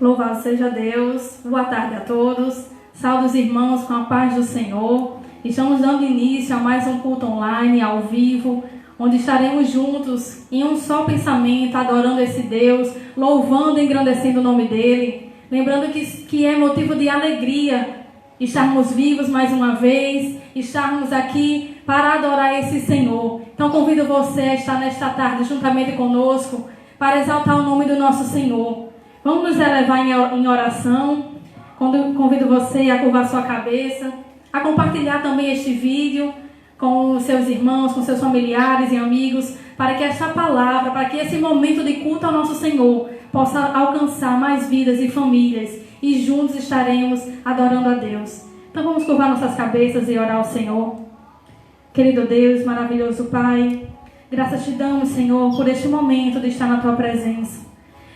Louvado seja Deus. Boa tarde a todos. Saúde os irmãos com a paz do Senhor. Estamos dando início a mais um culto online, ao vivo, onde estaremos juntos em um só pensamento, adorando esse Deus, louvando e engrandecendo o nome dEle. Lembrando que é motivo de alegria estarmos vivos mais uma vez, estarmos aqui para adorar esse Senhor. Então convido você a estar nesta tarde juntamente conosco para exaltar o nome do nosso Senhor. Vamos nos elevar em oração. Convido você a curvar sua cabeça, a compartilhar também este vídeo com os seus irmãos, com seus familiares e amigos, para que esta palavra, para que esse momento de culto ao nosso Senhor possa alcançar mais vidas e famílias, e juntos estaremos adorando a Deus. Então vamos curvar nossas cabeças e orar ao Senhor. Querido Deus, maravilhoso Pai, graças te damos, Senhor, por este momento de estar na Tua presença.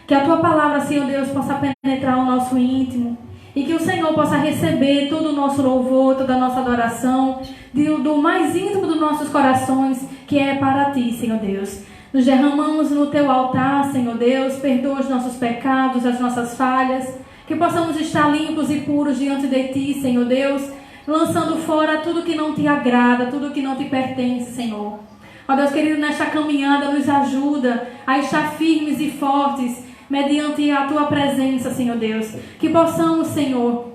Que a Tua palavra, Senhor Deus, possa penetrar o nosso íntimo, e que o Senhor possa receber todo o nosso louvor, toda a nossa adoração, do mais íntimo dos nossos corações, que é para Ti, Senhor Deus. Nos derramamos no Teu altar, Senhor Deus, perdoa os nossos pecados, as nossas falhas, que possamos estar limpos e puros diante de Ti, Senhor Deus, lançando fora tudo que não Te agrada, tudo que não Te pertence, Senhor. Ó Deus querido, nesta caminhada nos ajuda a estar firmes e fortes, mediante a Tua presença, Senhor Deus. Que possamos, Senhor,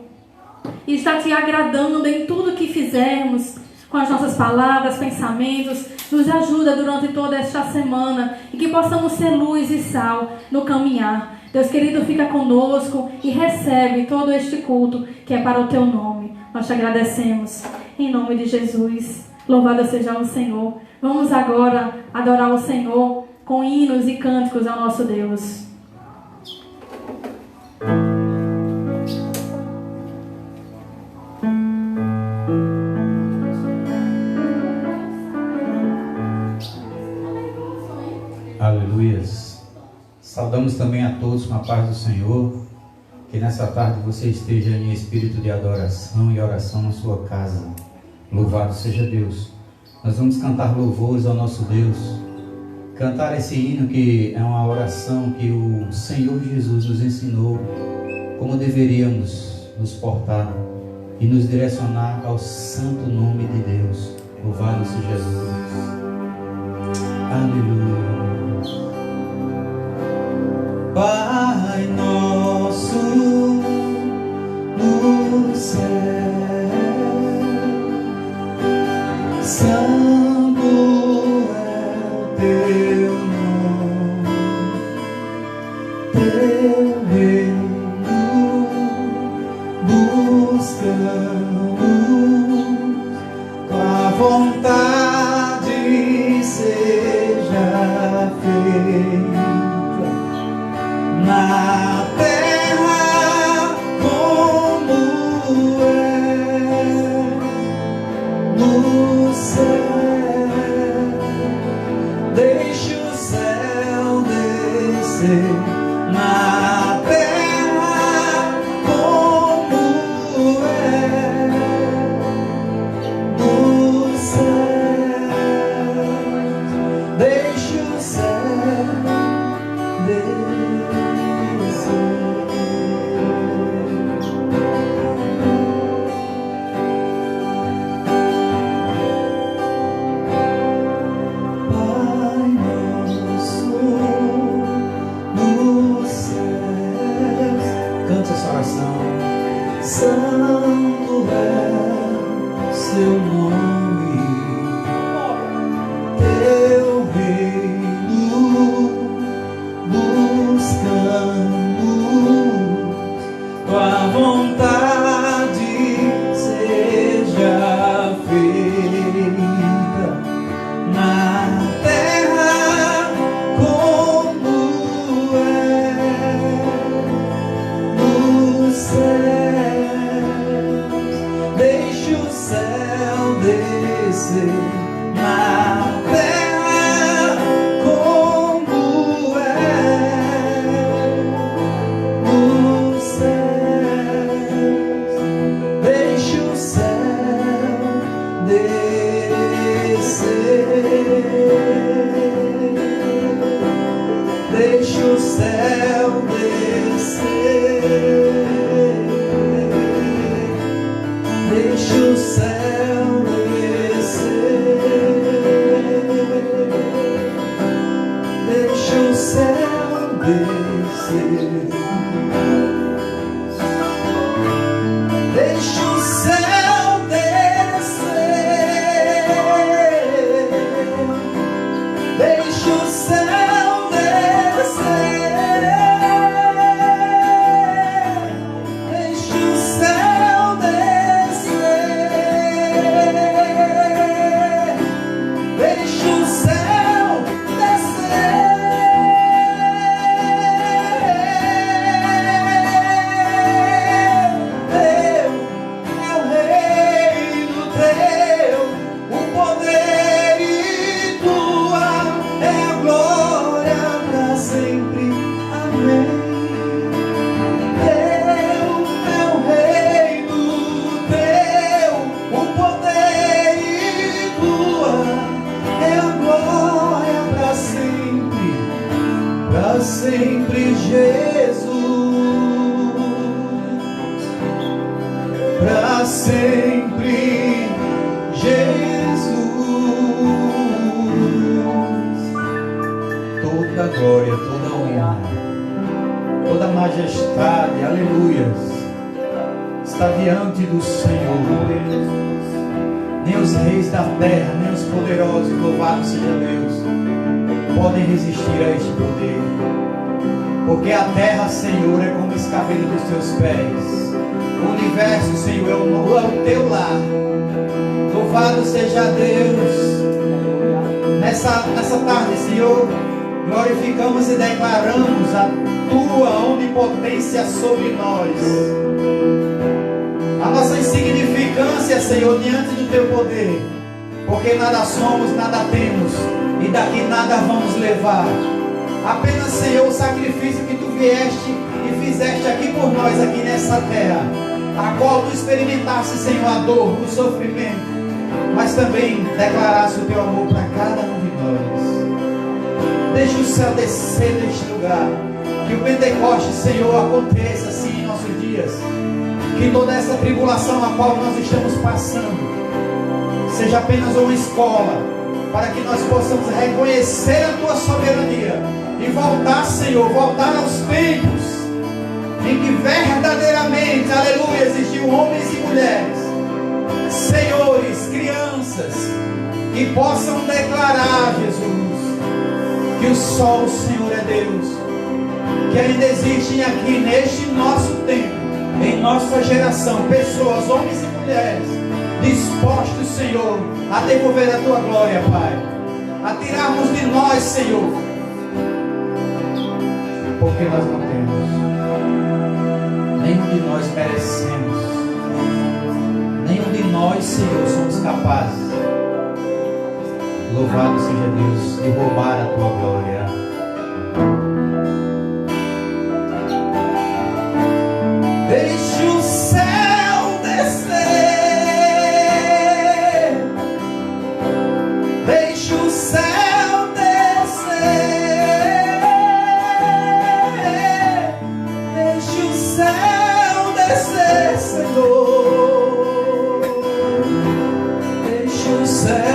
estar Te agradando em tudo que fizermos, com as nossas palavras, pensamentos. Nos ajuda durante toda esta semana, e que possamos ser luz e sal no caminhar. Deus querido, fica conosco e recebe todo este culto que é para o Teu nome. Nós Te agradecemos, em nome de Jesus. Louvado seja o Senhor. Vamos agora adorar o Senhor com hinos e cânticos ao nosso Deus. Aleluias. Saudamos também a todos com a paz do Senhor. Que nessa tarde você esteja em espírito de adoração e oração na sua casa. Louvado seja Deus. Nós vamos cantar louvores ao nosso Deus. Cantar esse hino que é uma oração que o Senhor Jesus nos ensinou como deveríamos nos portar e nos direcionar ao santo nome de Deus. Louvado seja Deus. Aleluia. Pai nosso no céu, santo é o Teu nome, Teu reino buscamos, Tua vontade seja feita na terra como é no céu. Deixe o céu descer na terra como é no céu. Deixe o céu descer. Santo é Seu nome, Teu reino buscamos, Tua vontade seja feita na terra como é no céu. Deixe o céu descer. Deixa o céu descer, deixa o céu descer, deixa o céu descer, deixa o céu descer. Sempre Jesus, para sempre Jesus. Toda glória, toda honra, toda majestade, aleluias, está diante do Senhor. Nem os reis da terra, nem os poderosos, louvado seja Deus, podem resistir a este poder. Porque a terra, Senhor, é como o escabelo dos teus pés. O universo, Senhor, é o teu lar. Louvado seja Deus. Nessa tarde, Senhor, glorificamos e declaramos a tua onipotência sobre nós. A nossa insignificância, Senhor, diante do teu poder. Porque nada somos, nada temos, e daqui nada vamos levar. Apenas, Senhor, o sacrifício que tu vieste e fizeste aqui por nós, aqui nessa terra, a qual tu experimentaste, Senhor, a dor, o sofrimento, mas também declaraste o teu amor para cada um de nós. Deixa o céu descer neste lugar, que o Pentecoste, Senhor, aconteça assim em nossos dias, que toda essa tribulação a qual nós estamos passando seja apenas uma escola, para que nós possamos reconhecer a tua soberania e voltar, Senhor, voltar aos tempos em que verdadeiramente, aleluia, existiam homens e mulheres, senhores, crianças, que possam declarar, Jesus, que o sol, Senhor, é Deus, que ainda existem aqui neste nosso tempo, em nossa geração, pessoas, homens e mulheres, dispostos, Senhor, a devolver a tua glória, Pai, a tirarmos de nós, Senhor, porque nós não temos, nenhum de nós merecemos, nenhum de nós, Senhor, somos capazes. Louvado seja Deus, de roubar a tua glória. Deixe o céu descer, deixe o céu descer, deixe o céu descer, Senhor, deixe o céu descer.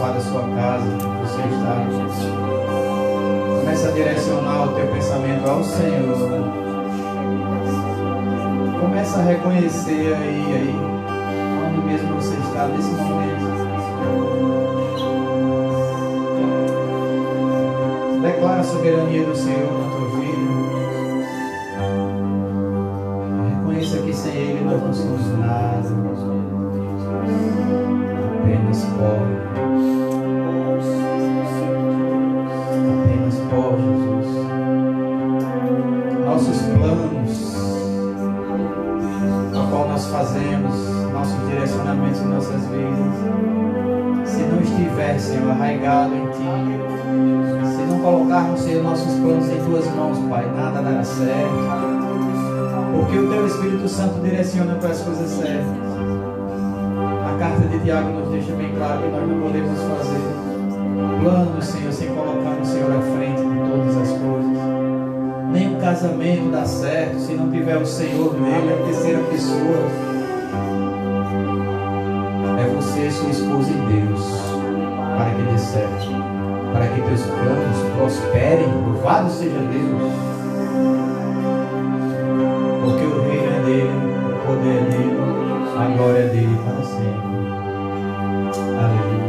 Da sua casa, você está, começa a direcionar o teu pensamento ao Senhor, começa a reconhecer aí, onde mesmo você está nesse momento, declara a soberania do Senhor na tua vida, reconheça que sem Ele nós não somos nada, apenas pó. estiver, Senhor, arraigado em Ti, se não colocarmos, Senhor, nossos planos em Tuas mãos, Pai, nada dará certo. Porque o Teu Espírito Santo direciona para as coisas certas. A carta de Tiago nos deixa bem claro que nós não podemos fazer planos, Senhor, sem colocar o Senhor à frente de todas as coisas. Nem um casamento dá certo se não tiver o Senhor nele, a terceira pessoa. É você, sua esposa e Deus, para que dê certo, para que teus planos prosperem. Louvado seja Deus. Porque o reino é dele, o poder é dele, a glória é dele para sempre. Aleluia.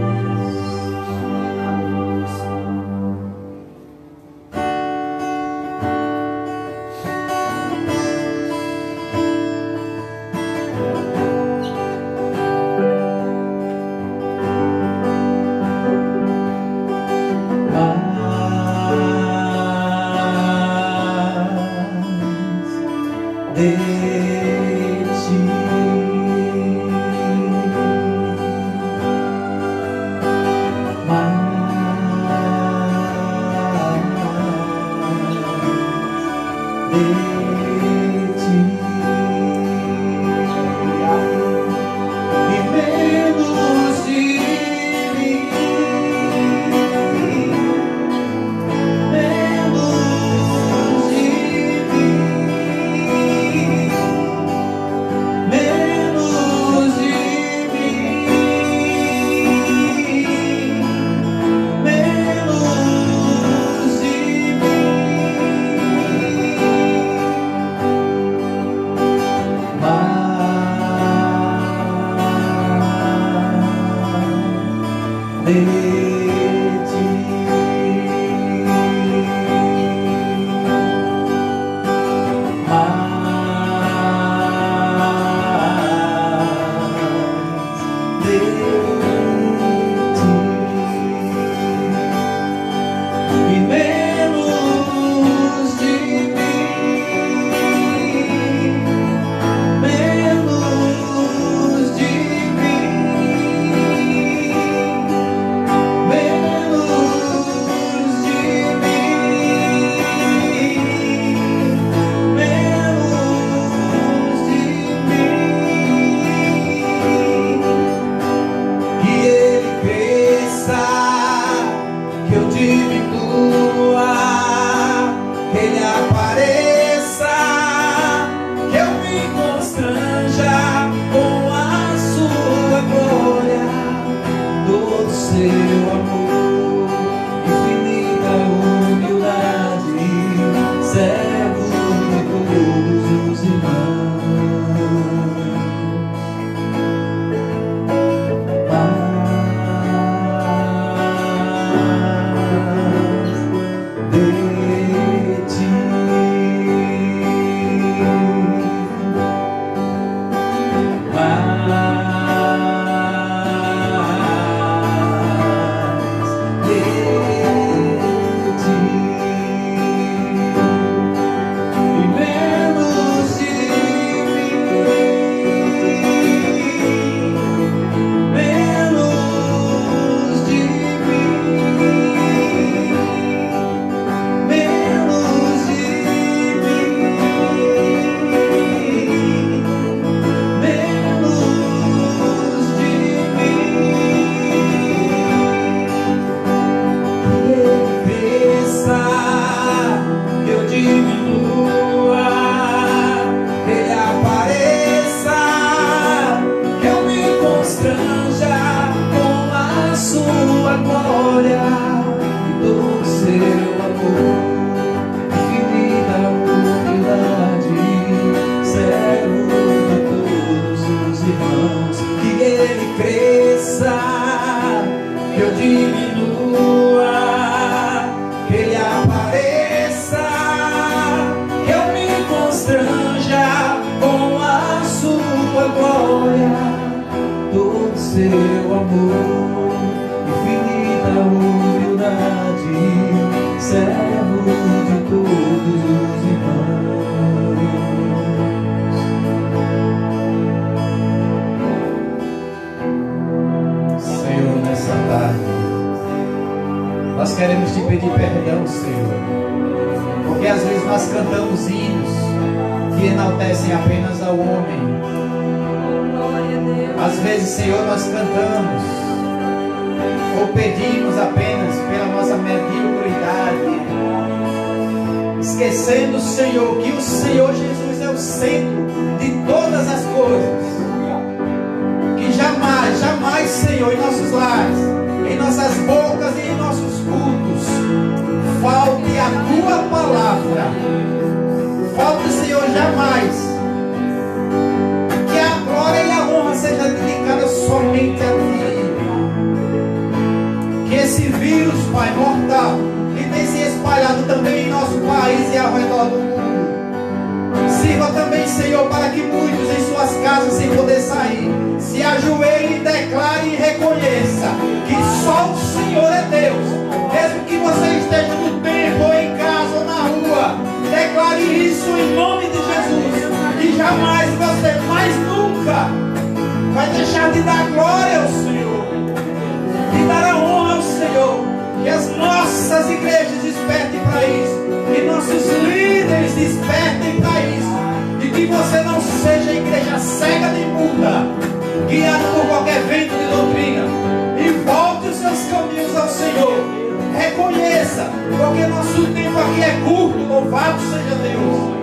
Senhor, nessa tarde nós queremos te pedir perdão, Senhor, porque às vezes nós cantamos hinos que enaltecem apenas ao homem. Às vezes, Senhor, nós cantamos ou pedimos apenas pela nossa mediocridade, esquecendo, Senhor, que o Senhor Jesus é o centro de todas as coisas. Que jamais, jamais, Senhor, em nossos lares, em nossas bocas e em nossos cultos, falte a tua palavra. Falte, Senhor, jamais. Que a glória e a honra seja dedicada somente a ti. Que esse vírus, Pai, mortal, que tem se espalhado também em nosso país e ao redor do mundo, sirva também, Senhor, para que muitos em suas casas, sem poder sair, se ajoelhem e declarem e reconheça que só o Senhor é Deus. Mesmo que você esteja no templo, ou em casa, ou na rua, declare isso em nome de Jesus. E jamais você, mais nunca, vai deixar de dar glória ao Senhor, de dar a honra ao Senhor. Que as nossas igrejas despertem para isso, que nossos líderes despertem para isso, e que você não seja igreja cega nem muda, guiada por qualquer vento de doutrina, e volte os seus caminhos ao Senhor. Reconheça, porque nosso tempo aqui é curto, louvado seja Deus.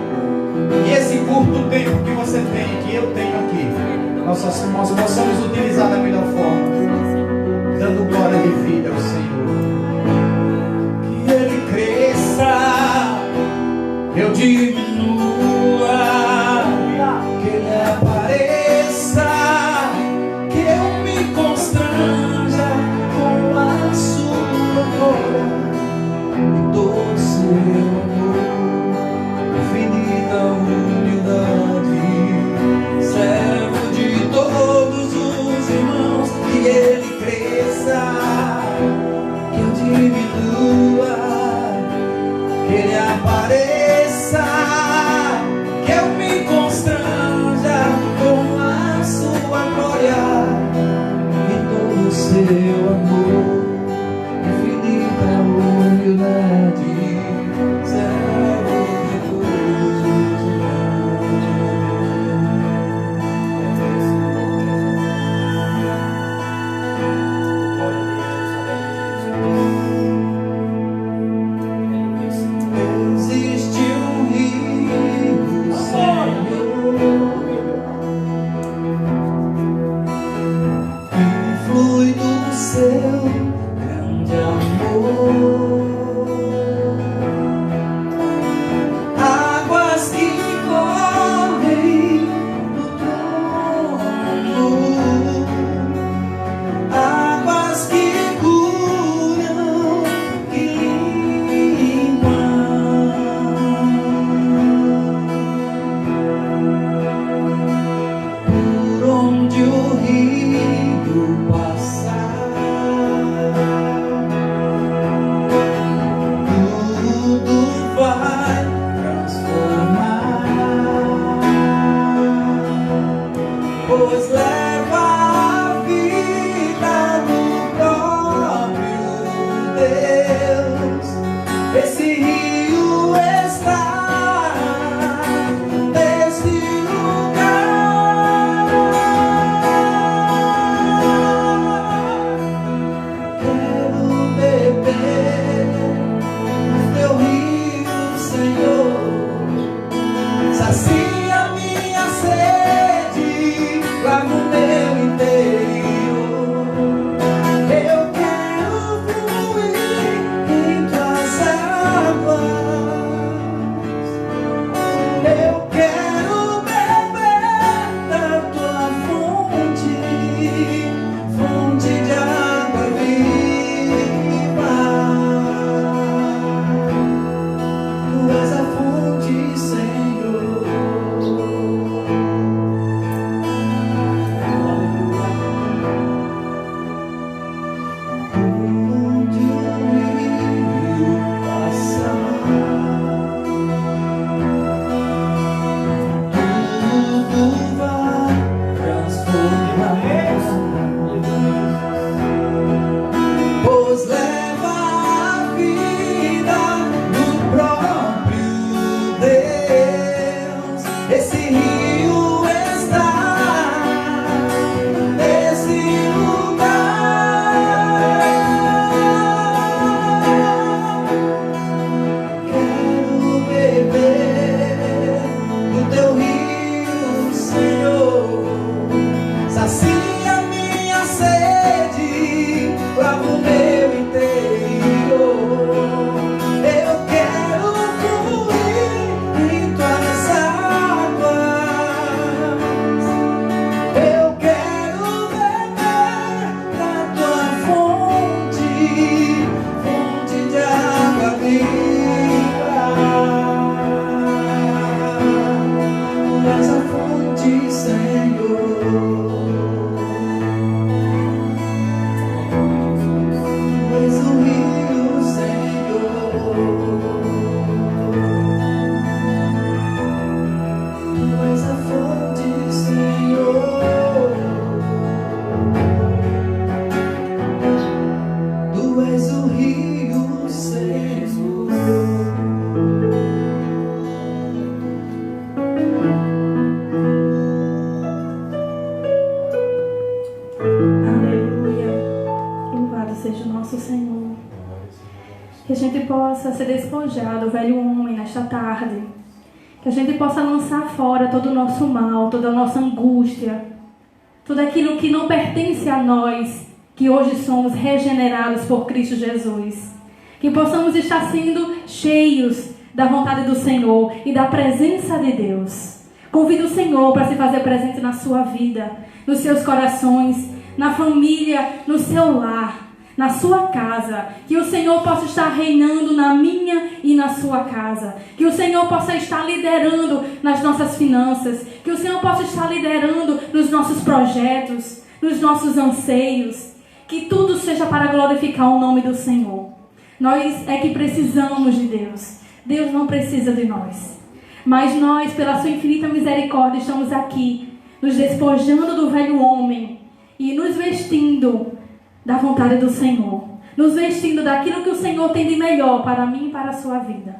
E esse curto tempo que você tem, que eu tenho aqui, nós possamos utilizar da melhor forma, dando glória de vida ao Senhor. Que Ele cresça, eu diminua, que Ele apareça, que eu me constranja com a sua glória e todo o seu amor, infinita humildade, servo de todos os irmãos. Que Ele cresça, que eu diminua, que Ele apareça, que eu me constranja com a sua glória e todo o seu amor, infinita humildade, servo de todos os irmãos. Existe és a fonte, Senhor. És o rio, Senhor. Tu és a fonte, Senhor. Tu és o rio, Senhor. Aleluia. Louvado seja o nosso Senhor. Que a gente possa se despojar do velho homem nesta tarde. Que a gente possa lançar fora todo o nosso mal, toda a nossa angústia, tudo aquilo que não pertence a nós, que hoje somos regenerados por Cristo Jesus. Que possamos estar sendo cheios da vontade do Senhor e da presença de Deus. Convido o Senhor para se fazer presente na sua vida, nos seus corações, na família, no seu lar, na sua casa. Que o Senhor possa estar reinando na minha e na sua casa. Que o Senhor possa estar liderando nas nossas finanças. Que o Senhor possa estar liderando nos nossos projetos, nos nossos anseios. Que tudo seja para glorificar o nome do Senhor. Nós é que precisamos de Deus. Deus não precisa de nós. Mas nós, pela sua infinita misericórdia, estamos aqui, nos despojando do velho homem e nos vestindo da vontade do Senhor. Nos vestindo daquilo que o Senhor tem de melhor para mim e para a sua vida.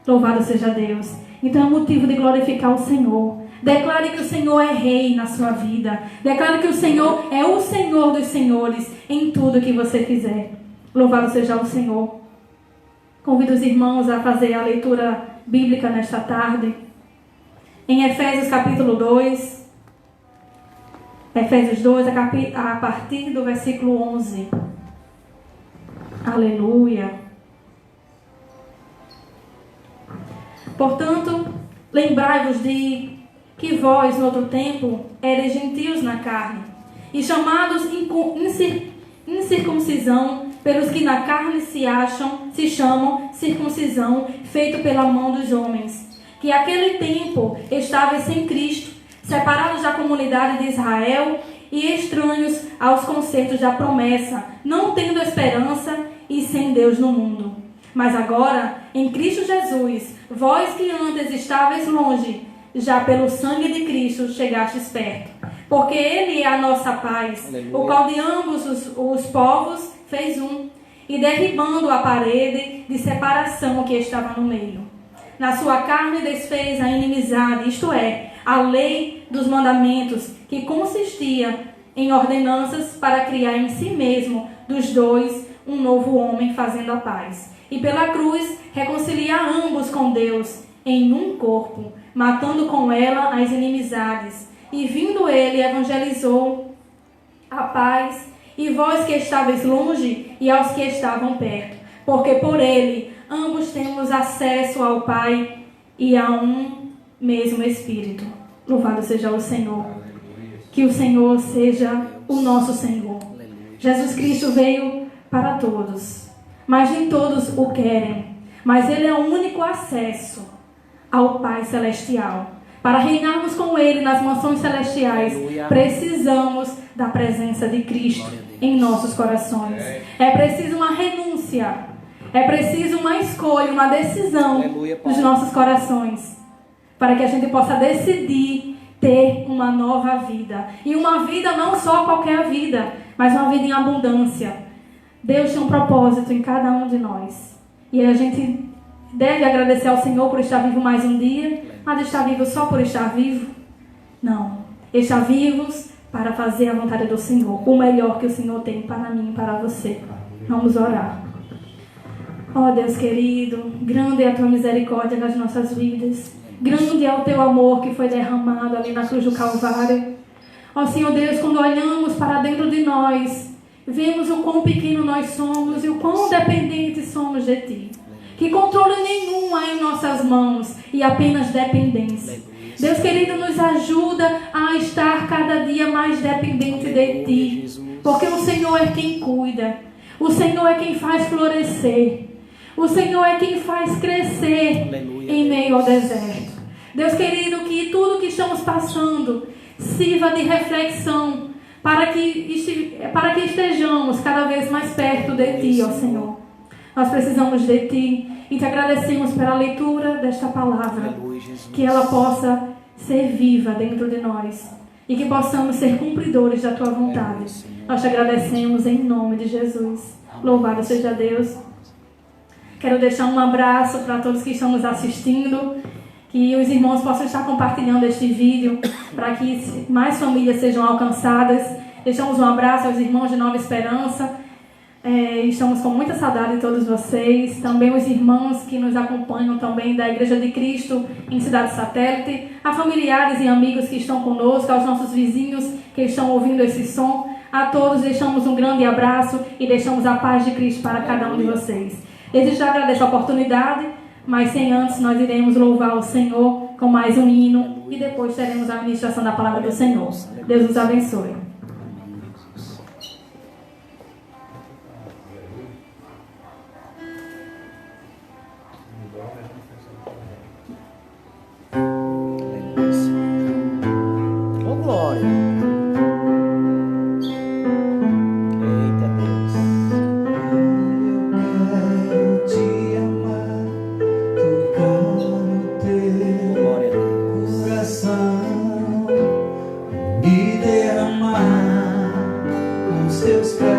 Louvado seja Deus. Então é motivo de glorificar o Senhor. Declare que o Senhor é rei na sua vida. Declare que o Senhor é o Senhor dos senhores em tudo que você fizer. Louvado seja o Senhor. Convido os irmãos a fazer a leitura bíblica nesta tarde. Em Efésios capítulo 2. Efésios 2, a partir do versículo 11. Aleluia. Portanto, lembrai-vos de que vós, no outro tempo, eres gentios na carne, e chamados incircuncisão pelos que na carne se chamam circuncisão, feito pela mão dos homens, que aquele tempo estavais sem Cristo, separados da comunidade de Israel e estranhos aos concertos da promessa, não tendo esperança e sem Deus no mundo. Mas agora, em Cristo Jesus, vós que antes estáveis longe, já pelo sangue de Cristo chegastes perto. Porque Ele é a nossa paz, aleluia, o qual de ambos os povos fez um, e derribando a parede de separação que estava no meio. Na sua carne desfez a inimizade, isto é, a lei dos mandamentos, que consistia em ordenanças para criar em si mesmo dos dois um novo homem, fazendo a paz. E pela cruz reconciliar ambos com Deus em um corpo, matando com ela as inimizades. E vindo ele, evangelizou a paz, e vós que estáveis longe, e aos que estavam perto. Porque por ele ambos temos acesso ao Pai e a um mesmo Espírito. Louvado seja o Senhor. Que o Senhor seja o nosso Senhor. Jesus Cristo veio para todos, mas nem todos o querem. Mas Ele é o único acesso ao Pai Celestial. Para reinarmos com Ele nas mansões celestiais, precisamos da presença de Cristo em nossos corações. É preciso uma renúncia. É preciso uma escolha, uma decisão dos nossos corações, para que a gente possa decidir ter uma nova vida. E uma vida não só qualquer vida, mas uma vida em abundância. Deus tem um propósito em cada um de nós. E a gente deve agradecer ao Senhor por estar vivo mais um dia, mas estar vivo só por estar vivo? Não. Estar vivos para fazer a vontade do Senhor. O melhor que o Senhor tem para mim e para você. Vamos orar. Ó Deus querido, grande é a tua misericórdia nas nossas vidas. Grande é o teu amor que foi derramado ali na cruz do Calvário. Ó Senhor Deus, quando olhamos para dentro de nós, vemos o quão pequeno nós somos e o quão dependentes somos de Ti. Que controle nenhum há em nossas mãos e apenas dependência. Deus querido, nos ajuda a estar cada dia mais dependente de Ti. Porque o Senhor é quem cuida. O Senhor é quem faz florescer. O Senhor é quem faz crescer em meio ao deserto. Deus querido, que tudo que estamos passando sirva de reflexão para que estejamos cada vez mais perto de Ti, ó Senhor. Nós precisamos de Ti e Te agradecemos pela leitura desta palavra, que ela possa ser viva dentro de nós e que possamos ser cumpridores da Tua vontade. Nós Te agradecemos em nome de Jesus. Louvado seja Deus. Quero deixar um abraço para todos que estão nos assistindo, que os irmãos possam estar compartilhando este vídeo para que mais famílias sejam alcançadas. Deixamos um abraço aos irmãos de Nova Esperança. Estamos com muita saudade de todos vocês. Também os irmãos que nos acompanham também da Igreja de Cristo em Cidade Satélite. A familiares e amigos que estão conosco, aos nossos vizinhos que estão ouvindo esse som. A todos deixamos um grande abraço e deixamos a paz de Cristo para cada um de vocês. Desde já agradeço a oportunidade, mas sem antes nós iremos louvar o Senhor com mais um hino e depois teremos a ministração da palavra do Senhor. Deus nos abençoe. Oh, glória. Eita Deus. Eu quero te amar, tocar o teu Glória a Deus. coração, me derramar nos teus pés.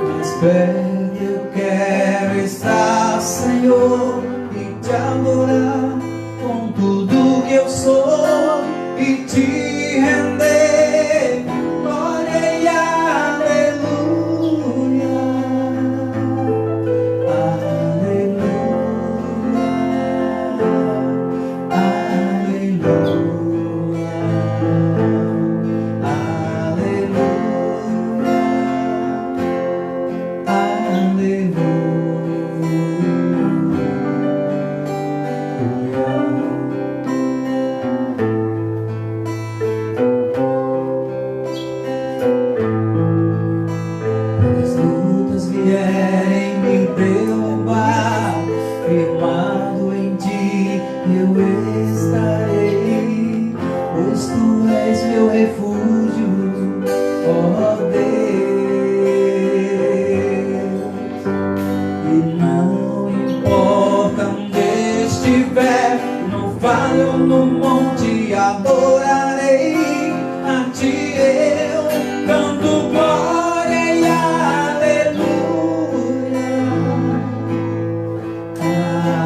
Mais perto eu quero estar, Senhor, e te adorar com tudo que eu sou e te render. Glória e aleluia, aleluia, aleluia, Quando as lutas vierem me derrubar, firmado em ti eu estarei, pois tu és meu refúgio, ó Deus. E não importa onde estiver, no vale ou no monte, adorarei a ti eu canto glória e aleluia,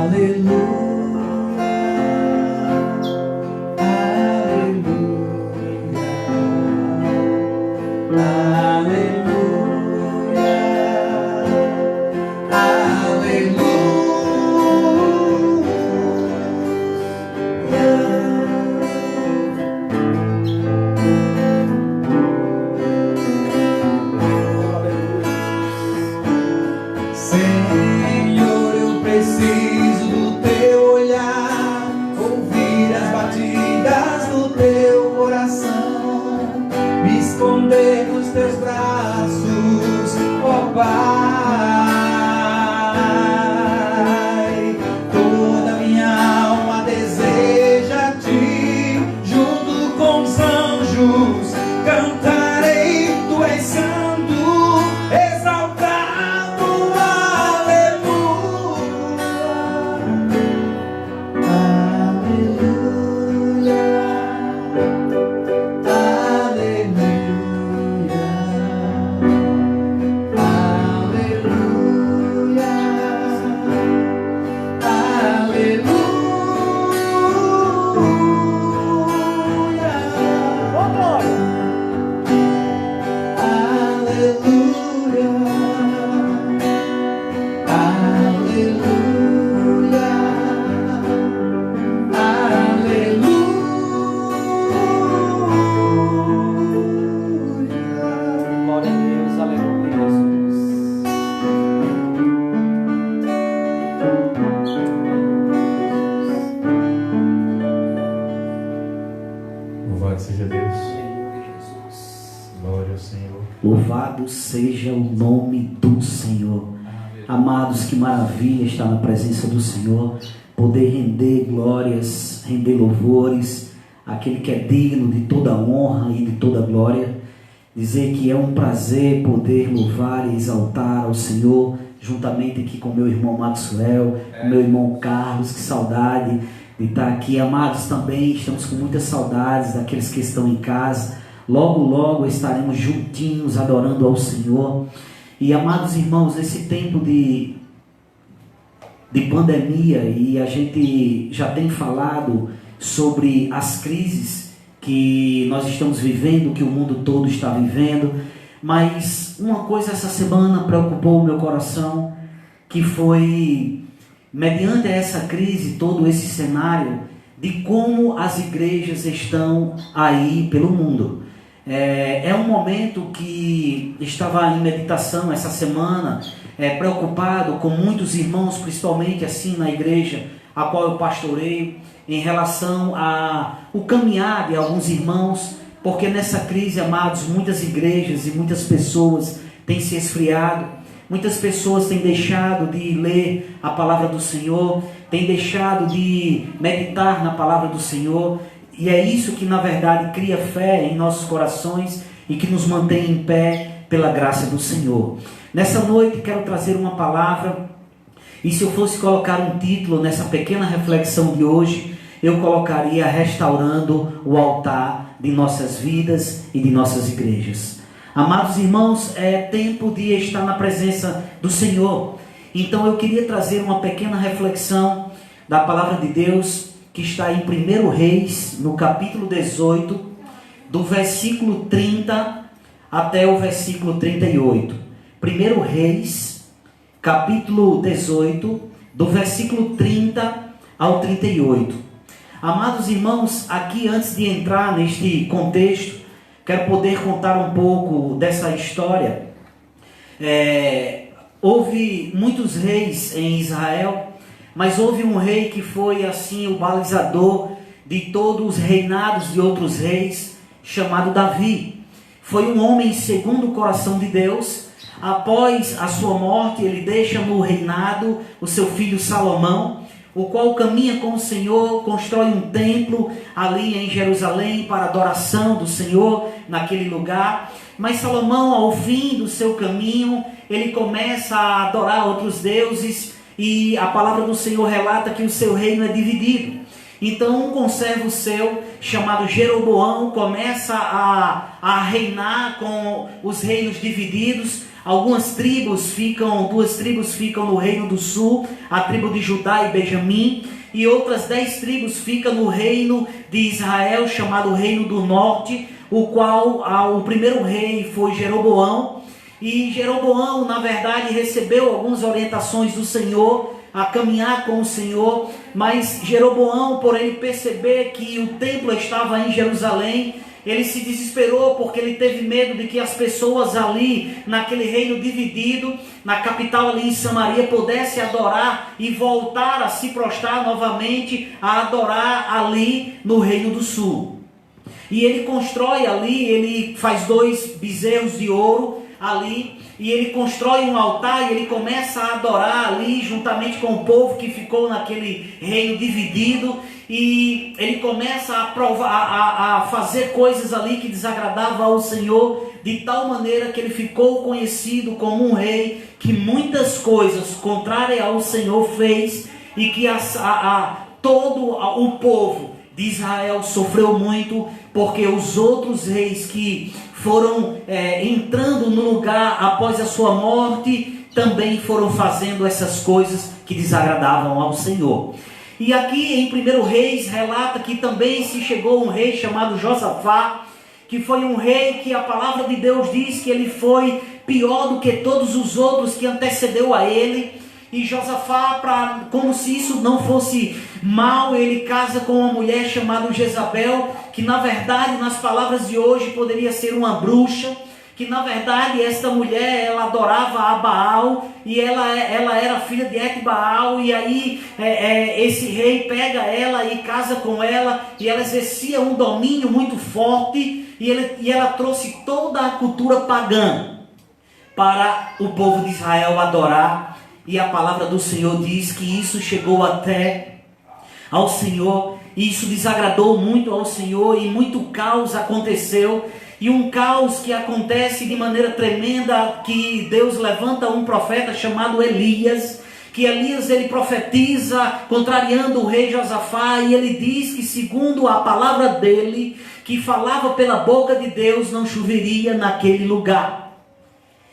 aleluia, aleluia, Senhor, eu preciso do teu olhar, ouvir as batidas do teu coração, me esconder nos teus braços, ó Pai. Toda minha alma deseja ti, junto com os anjos cantarei, tu és santo, exaltado, aleluia, aleluia, Glória a Deus, aleluia, Jesus. Louvado seja Deus. Aleluia, Jesus. Glória ao Senhor. Louvado seja o nome do Amados, que maravilha estar na presença do Senhor, poder render glórias, render louvores, àquele que é digno de toda honra e de toda glória. Dizer que é um prazer poder louvar e exaltar ao Senhor, juntamente aqui com meu irmão Maxwell, com meu irmão Carlos. Que saudade de estar aqui. Amados, também estamos com muitas saudades daqueles que estão em casa. Logo, logo estaremos juntinhos adorando ao Senhor. E amados irmãos, nesse tempo de pandemia, e a gente já tem falado sobre as crises que nós estamos vivendo, que o mundo todo está vivendo, mas uma coisa essa semana preocupou o meu coração, que foi, mediante essa crise, todo esse cenário, de como as igrejas estão aí pelo mundo. É um momento que estava em meditação essa semana, preocupado com muitos irmãos, principalmente assim na igreja a qual eu pastoreio, em relação ao caminhar de alguns irmãos, porque nessa crise, amados, muitas igrejas e muitas pessoas têm se esfriado, muitas pessoas têm deixado de ler a palavra do Senhor, têm deixado de meditar na palavra do Senhor, e é isso que na verdade cria fé em nossos corações e que nos mantém em pé pela graça do Senhor. Nessa noite quero trazer uma palavra, e se eu fosse colocar um título nessa pequena reflexão de hoje, eu colocaria: restaurando o altar de nossas vidas e de nossas igrejas. Amados irmãos, é tempo de estar na presença do Senhor. Então eu queria trazer uma pequena reflexão da palavra de Deus, que está em 1 Reis, no capítulo 18, do versículo 30 até o versículo 38. 1 Reis, capítulo 18, do versículo 30 ao 38. Amados irmãos, aqui antes de entrar neste contexto, quero poder contar um pouco dessa história. Houve muitos reis em Israel, mas houve um rei que foi assim o balizador de todos os reinados de outros reis, chamado Davi. Foi um homem segundo o coração de Deus. Após a sua morte, ele deixa no reinado o seu filho Salomão, o qual caminha com o Senhor, constrói um templo ali em Jerusalém para adoração do Senhor naquele lugar. Mas Salomão, ao fim do seu caminho, ele começa a adorar outros deuses, e a palavra do Senhor relata que o seu reino é dividido. Então um conservo seu, chamado Jeroboão, começa a reinar com os reinos divididos. Duas tribos ficam no reino do sul, a tribo de Judá e Benjamim, e outras 10 tribos ficam no reino de Israel, chamado Reino do Norte, o qual o primeiro rei foi Jeroboão. E Jeroboão, na verdade, recebeu algumas orientações do Senhor, a caminhar com o Senhor, mas Jeroboão, por ele perceber que o templo estava em Jerusalém, ele se desesperou, porque ele teve medo de que as pessoas ali, naquele reino dividido, na capital ali em Samaria, pudessem adorar e voltar a se prostrar novamente, a adorar ali no reino do sul. E ele constrói ali, ele faz 2 bezerros de ouro ali, e ele constrói um altar, e ele começa a adorar ali, juntamente com o povo que ficou naquele reino dividido, e ele começa a fazer coisas ali que desagradavam ao Senhor, de tal maneira que ele ficou conhecido como um rei que muitas coisas contrárias ao Senhor fez, e que todo o povo de Israel sofreu muito, porque os outros reis que foram entrando no lugar após a sua morte, também foram fazendo essas coisas que desagradavam ao Senhor. E aqui em 1 Reis relata que também se chegou um rei chamado Josafá, que foi um rei que a palavra de Deus diz que ele foi pior do que todos os outros que antecedeu a ele. E Josafá, como se isso não fosse mal, ele casa com uma mulher chamada Jezabel, que na verdade, nas palavras de hoje, poderia ser uma bruxa, que na verdade esta mulher, ela adorava a Baal, e ela era filha de Etbaal, e aí esse rei pega ela e casa com ela, e ela exercia um domínio muito forte, e ela trouxe toda a cultura pagã para o povo de Israel adorar, E a palavra do Senhor diz que isso chegou até ao Senhor, e isso desagradou muito ao Senhor, e muito caos aconteceu. E um caos que acontece de maneira tremenda, que Deus levanta um profeta chamado Elias, que Elias ele profetiza contrariando o rei Josafá, e ele diz que segundo a palavra dele, que falava pela boca de Deus, não choveria naquele lugar.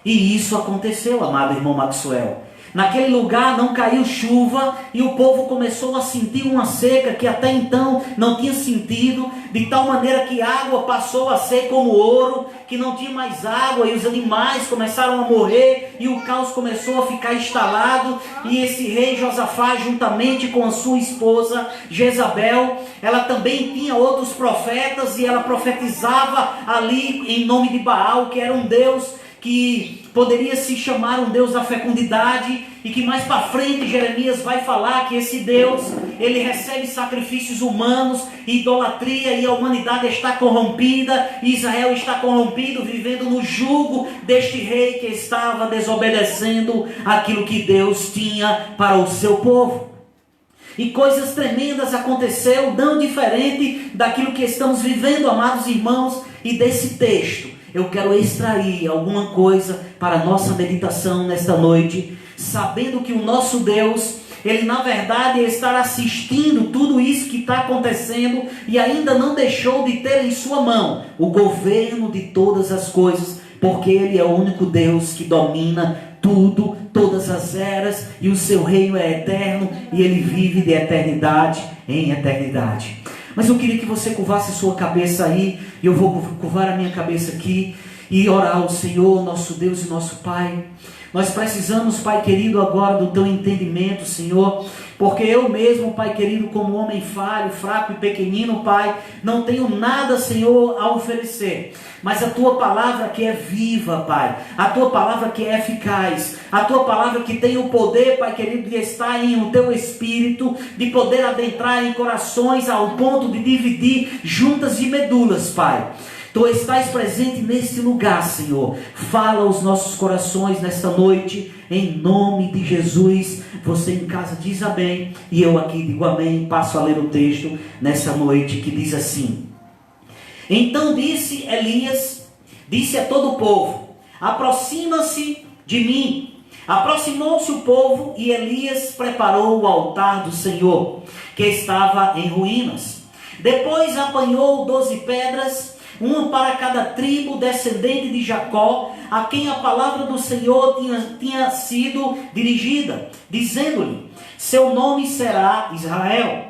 E isso aconteceu, amado irmão Maxwell. Naquele lugar não caiu chuva e o povo começou a sentir uma seca que até então não tinha sentido, de tal maneira que a água passou a ser como ouro, que não tinha mais água, e os animais começaram a morrer e o caos começou a ficar instalado. E esse rei Josafá, juntamente com a sua esposa Jezabel, ela também tinha outros profetas, e ela profetizava ali em nome de Baal, que era um deus que poderia se chamar um Deus da fecundidade, e que mais para frente Jeremias vai falar que esse Deus, ele recebe sacrifícios humanos, idolatria, e a humanidade está corrompida, Israel está corrompido, vivendo no jugo deste rei que estava desobedecendo aquilo que Deus tinha para o seu povo. E coisas tremendas aconteceu, não diferente daquilo que estamos vivendo, amados irmãos. E desse texto eu quero extrair alguma coisa para a nossa meditação nesta noite, sabendo que o nosso Deus, ele na verdade está assistindo tudo isso que está acontecendo, e ainda não deixou de ter em sua mão o governo de todas as coisas, porque ele é o único Deus que domina tudo, todas as eras, e o seu reino é eterno, e ele vive de eternidade em eternidade. Mas eu queria que você curvasse a sua cabeça aí, e eu vou curvar a minha cabeça aqui, e orar ao Senhor, nosso Deus e nosso Pai. Nós precisamos, Pai querido, agora do Teu entendimento, Senhor, porque eu mesmo, Pai querido, como homem falho, fraco e pequenino, Pai, não tenho nada, Senhor, a oferecer. Mas a Tua palavra que é viva, Pai, a Tua palavra que é eficaz, a Tua palavra que tem o poder, Pai querido, de estar em o Teu Espírito, de poder adentrar em corações ao ponto de dividir juntas e medulas, Pai. Tu estás presente neste lugar, Senhor. Fala aos nossos corações nesta noite, em nome de Jesus. Você em casa diz amém, e eu aqui digo amém. Passo a ler o texto nessa noite, que diz assim: Então disse Elias, disse a todo o povo: aproxima-se de mim. Aproximou-se o povo, e Elias preparou o altar do Senhor, que estava em ruínas. Depois apanhou 12 pedras, uma para cada tribo descendente de Jacó, a quem a palavra do Senhor tinha sido dirigida, dizendo-lhe: seu nome será Israel.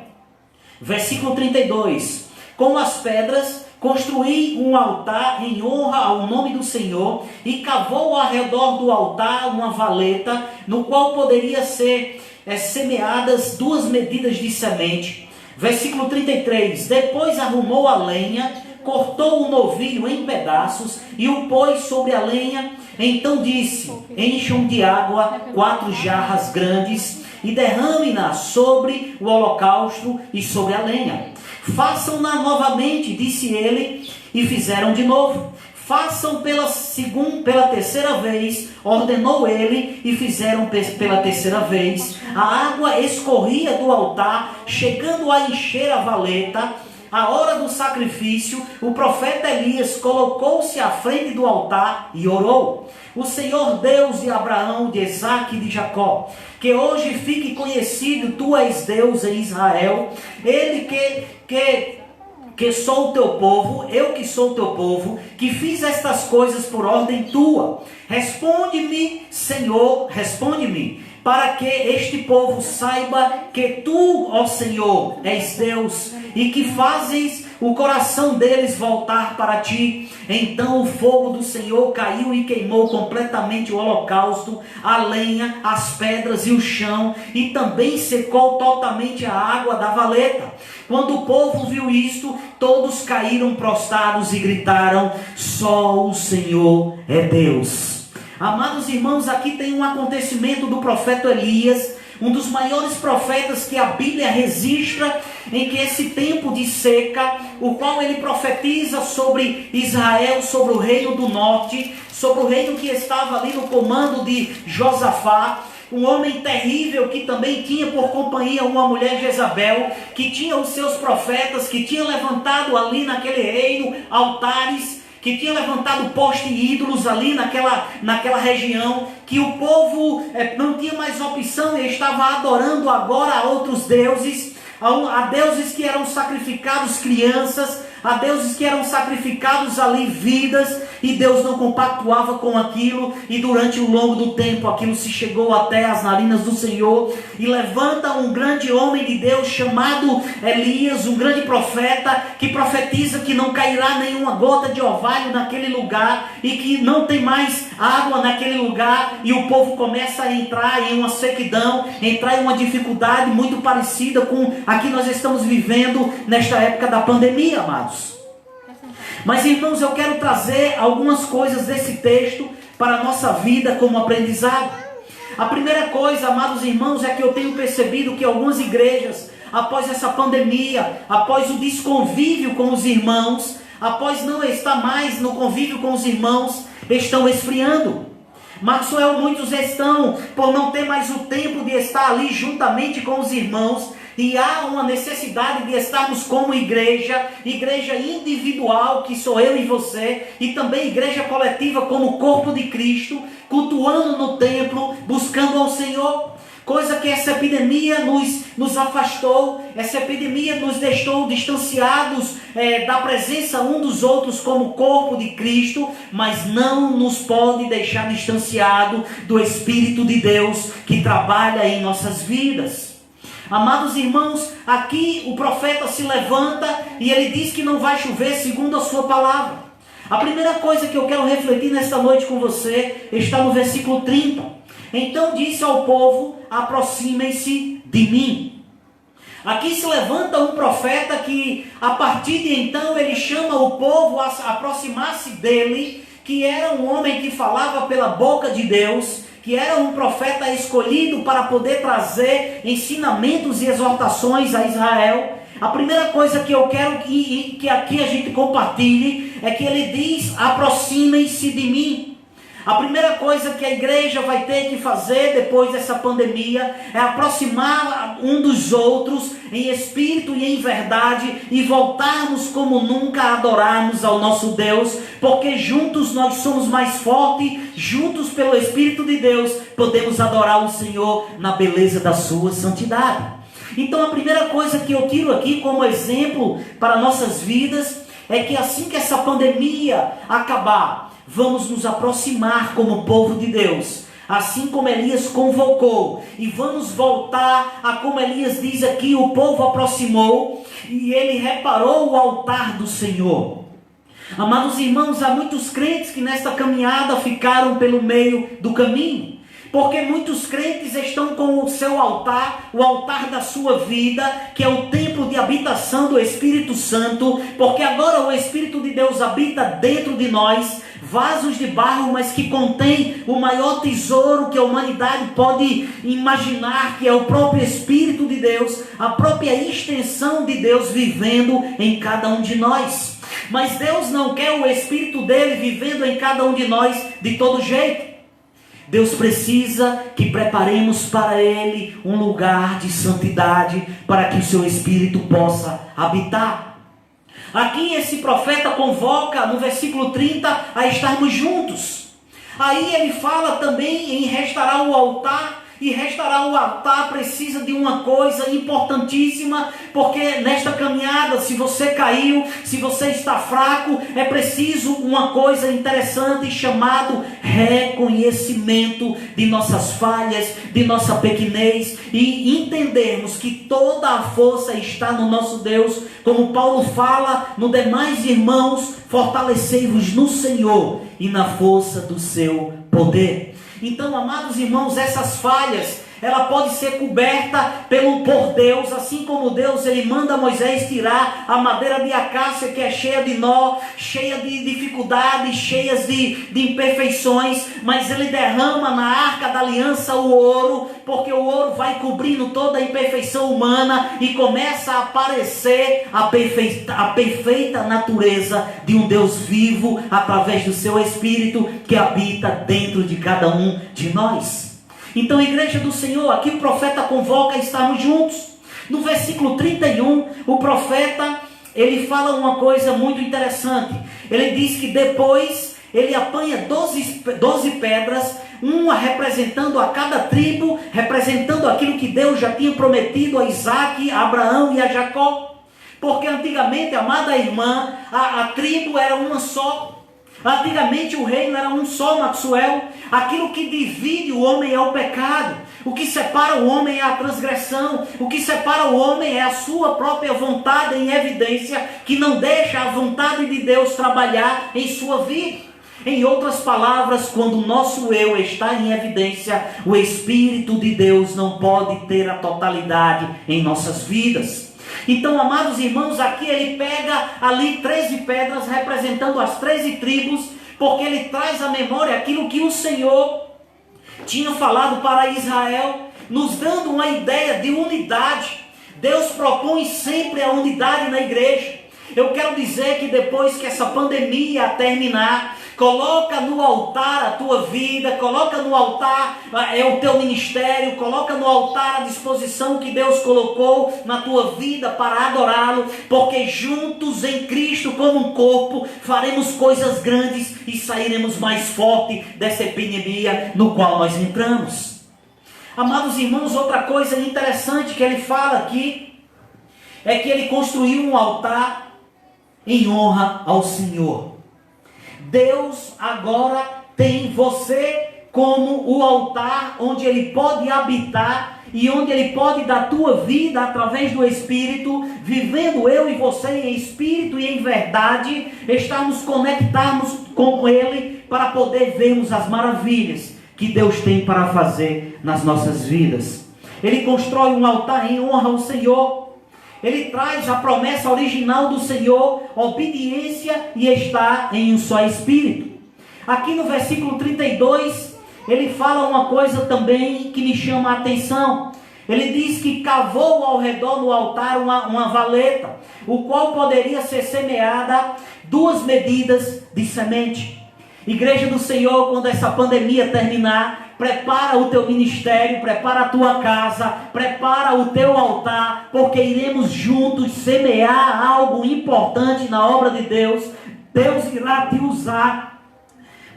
Versículo 32. Com as pedras construí um altar em honra ao nome do Senhor, e cavou ao redor do altar uma valeta, no qual poderia ser semeadas 2 medidas de semente. Versículo 33. Depois arrumou a lenha, cortou o novilho em pedaços e o pôs sobre a lenha. Então disse: encham de água 4 jarras grandes e derrame-na sobre o holocausto e sobre a lenha. Façam-na novamente, disse ele, e fizeram de novo. Façam pela terceira vez, ordenou ele, e fizeram pela terceira vez. A água escorria do altar, chegando a encher a valeta. A hora do sacrifício, o profeta Elias colocou-se à frente do altar e orou: o Senhor Deus de Abraão, de Isaque e de Jacó, que hoje fique conhecido, tu és Deus em Israel, ele que sou o teu povo, eu que sou o teu povo, que fiz estas coisas por ordem tua. Responde-me, Senhor, responde-me, para que este povo saiba que tu, ó Senhor, és Deus, e que fazes o coração deles voltar para ti. Então o fogo do Senhor caiu e queimou completamente o holocausto, a lenha, as pedras e o chão, e também secou totalmente a água da valeta. Quando o povo viu isto, todos caíram prostrados e gritaram: só o Senhor é Deus. Amados irmãos, aqui tem um acontecimento do profeta Elias, um dos maiores profetas que a Bíblia registra, em que esse tempo de seca, o qual ele profetiza sobre Israel, sobre o reino do norte, sobre o reino que estava ali no comando de Josafá. um homem terrível que também tinha por companhia uma mulher Jezabel, que tinha os seus profetas, que tinha levantado ali naquele reino altares, que tinha levantado postes e ídolos ali naquela região, que o povo não tinha mais opção e estava adorando agora a outros deuses, a deuses que eram sacrificados crianças, a deuses que eram sacrificados ali vidas, e Deus não compactuava com aquilo, e durante o longo do tempo aquilo se chegou até as narinas do Senhor, e levanta um grande homem de Deus chamado Elias, um grande profeta, que profetiza que não cairá nenhuma gota de orvalho naquele lugar, e que não tem mais água naquele lugar, e o povo começa a entrar em uma sequidão, entrar em uma dificuldade muito parecida com a que nós estamos vivendo nesta época da pandemia, amados. Mas irmãos, eu quero trazer algumas coisas desse texto para a nossa vida como aprendizado. A primeira coisa, amados irmãos, é que eu tenho percebido que algumas igrejas, após essa pandemia, após o desconvívio com os irmãos, após não estar mais no convívio com os irmãos, estão esfriando. Maxwell, muitos estão por não ter mais o tempo de estar ali juntamente com os irmãos, e há uma necessidade de estarmos como igreja individual, que sou eu e você, e também igreja coletiva como corpo de Cristo, cultuando no templo, buscando ao Senhor. Coisa que essa epidemia nos afastou, essa epidemia nos deixou distanciados da presença um dos outros como corpo de Cristo, mas não nos pode deixar distanciado do Espírito de Deus que trabalha em nossas vidas. Amados irmãos, aqui o profeta se levanta e ele diz que não vai chover segundo a sua palavra. A primeira coisa que eu quero refletir nesta noite com você está no versículo 30. Então disse ao povo: aproximem-se de mim. Aqui se levanta um profeta que a partir de então ele chama o povo a aproximar-se dele, que era um homem que falava pela boca de Deus, que era um profeta escolhido para poder trazer ensinamentos e exortações a Israel. A primeira coisa que eu quero que aqui a gente compartilhe é que ele diz: aproximem-se de mim. A primeira coisa que a igreja vai ter que fazer depois dessa pandemia é aproximar um dos outros em espírito e em verdade, e voltarmos como nunca a adorarmos ao nosso Deus, porque juntos nós somos mais fortes, juntos pelo Espírito de Deus podemos adorar o Senhor na beleza da sua santidade. Então a primeira coisa que eu tiro aqui como exemplo para nossas vidas é que assim que essa pandemia acabar, vamos nos aproximar como povo de Deus, assim como Elias convocou, e vamos voltar a como Elias diz aqui: o povo aproximou e ele reparou o altar do Senhor. Amados irmãos, há muitos crentes que nesta caminhada ficaram pelo meio do caminho, porque muitos crentes estão com o seu altar, o altar da sua vida, que é o templo de habitação do Espírito Santo, porque agora o Espírito de Deus habita dentro de nós, vasos de barro, mas que contém o maior tesouro que a humanidade pode imaginar, que é o próprio Espírito de Deus, a própria extensão de Deus vivendo em cada um de nós. Mas Deus não quer o Espírito dele vivendo em cada um de nós de todo jeito. Deus precisa que preparemos para Ele um lugar de santidade, para que o seu Espírito possa habitar. Aqui esse profeta convoca no versículo 30 a estarmos juntos. Aí ele fala também em restaurar o altar. E restaurar o altar precisa de uma coisa importantíssima, porque nesta caminhada, se você caiu, se você está fraco, é preciso uma coisa interessante chamado reconhecimento de nossas falhas, de nossa pequenez, e entendermos que toda a força está no nosso Deus, como Paulo fala no demais irmãos: fortalecei-vos no Senhor e na força do seu poder. Então, amados irmãos, essas falhas, ela pode ser coberta por Deus, assim como Deus ele manda Moisés tirar a madeira de acácia que é cheia de nó, cheia de dificuldades, cheias de imperfeições, mas ele derrama na arca da aliança o ouro, porque o ouro vai cobrindo toda a imperfeição humana e começa a aparecer a perfeita natureza de um Deus vivo através do seu Espírito que habita dentro de cada um de nós. Então, igreja do Senhor, aqui o profeta convoca a estarmos juntos. No versículo 31, o profeta, ele fala uma coisa muito interessante. Ele diz que depois ele apanha 12 pedras, uma representando a cada tribo, representando aquilo que Deus já tinha prometido a Isaac, a Abraão e a Jacó. Porque antigamente, amada irmã, a tribo era uma só. Antigamente o reino era um só, Maxwell. Aquilo que divide o homem é o pecado. O que separa o homem é a transgressão. O que separa o homem é a sua própria vontade em evidência, que não deixa a vontade de Deus trabalhar em sua vida. Em outras palavras, quando o nosso eu está em evidência, o Espírito de Deus não pode ter a totalidade em nossas vidas. Então, amados irmãos, aqui ele pega ali 13 pedras representando as 13 tribos, porque ele traz à memória aquilo que o Senhor tinha falado para Israel, nos dando uma ideia de unidade. Deus propõe sempre a unidade na igreja. Eu quero dizer que depois que essa pandemia terminar, coloca no altar a tua vida, coloca no altar o teu ministério, coloca no altar a disposição que Deus colocou na tua vida para adorá-lo, porque juntos em Cristo como um corpo faremos coisas grandes e sairemos mais forte dessa epidemia no qual nós entramos. Amados irmãos, outra coisa interessante que ele fala aqui é que ele construiu um altar em honra ao Senhor. Deus agora tem você como o altar onde Ele pode habitar e onde Ele pode dar tua vida através do Espírito, vivendo eu e você em espírito e em verdade, estarmos conectados com Ele para poder vermos as maravilhas que Deus tem para fazer nas nossas vidas. Ele constrói um altar em honra ao Senhor. Ele traz a promessa original do Senhor, obediência e estar em um só Espírito. Aqui no versículo 32, ele fala uma coisa também que me chama a atenção. Ele diz que cavou ao redor do altar uma valeta, o qual poderia ser semeada 2 medidas de semente. Igreja do Senhor, quando essa pandemia terminar, prepara o teu ministério, prepara a tua casa, prepara o teu altar, porque iremos juntos semear algo importante na obra de Deus. Deus irá te usar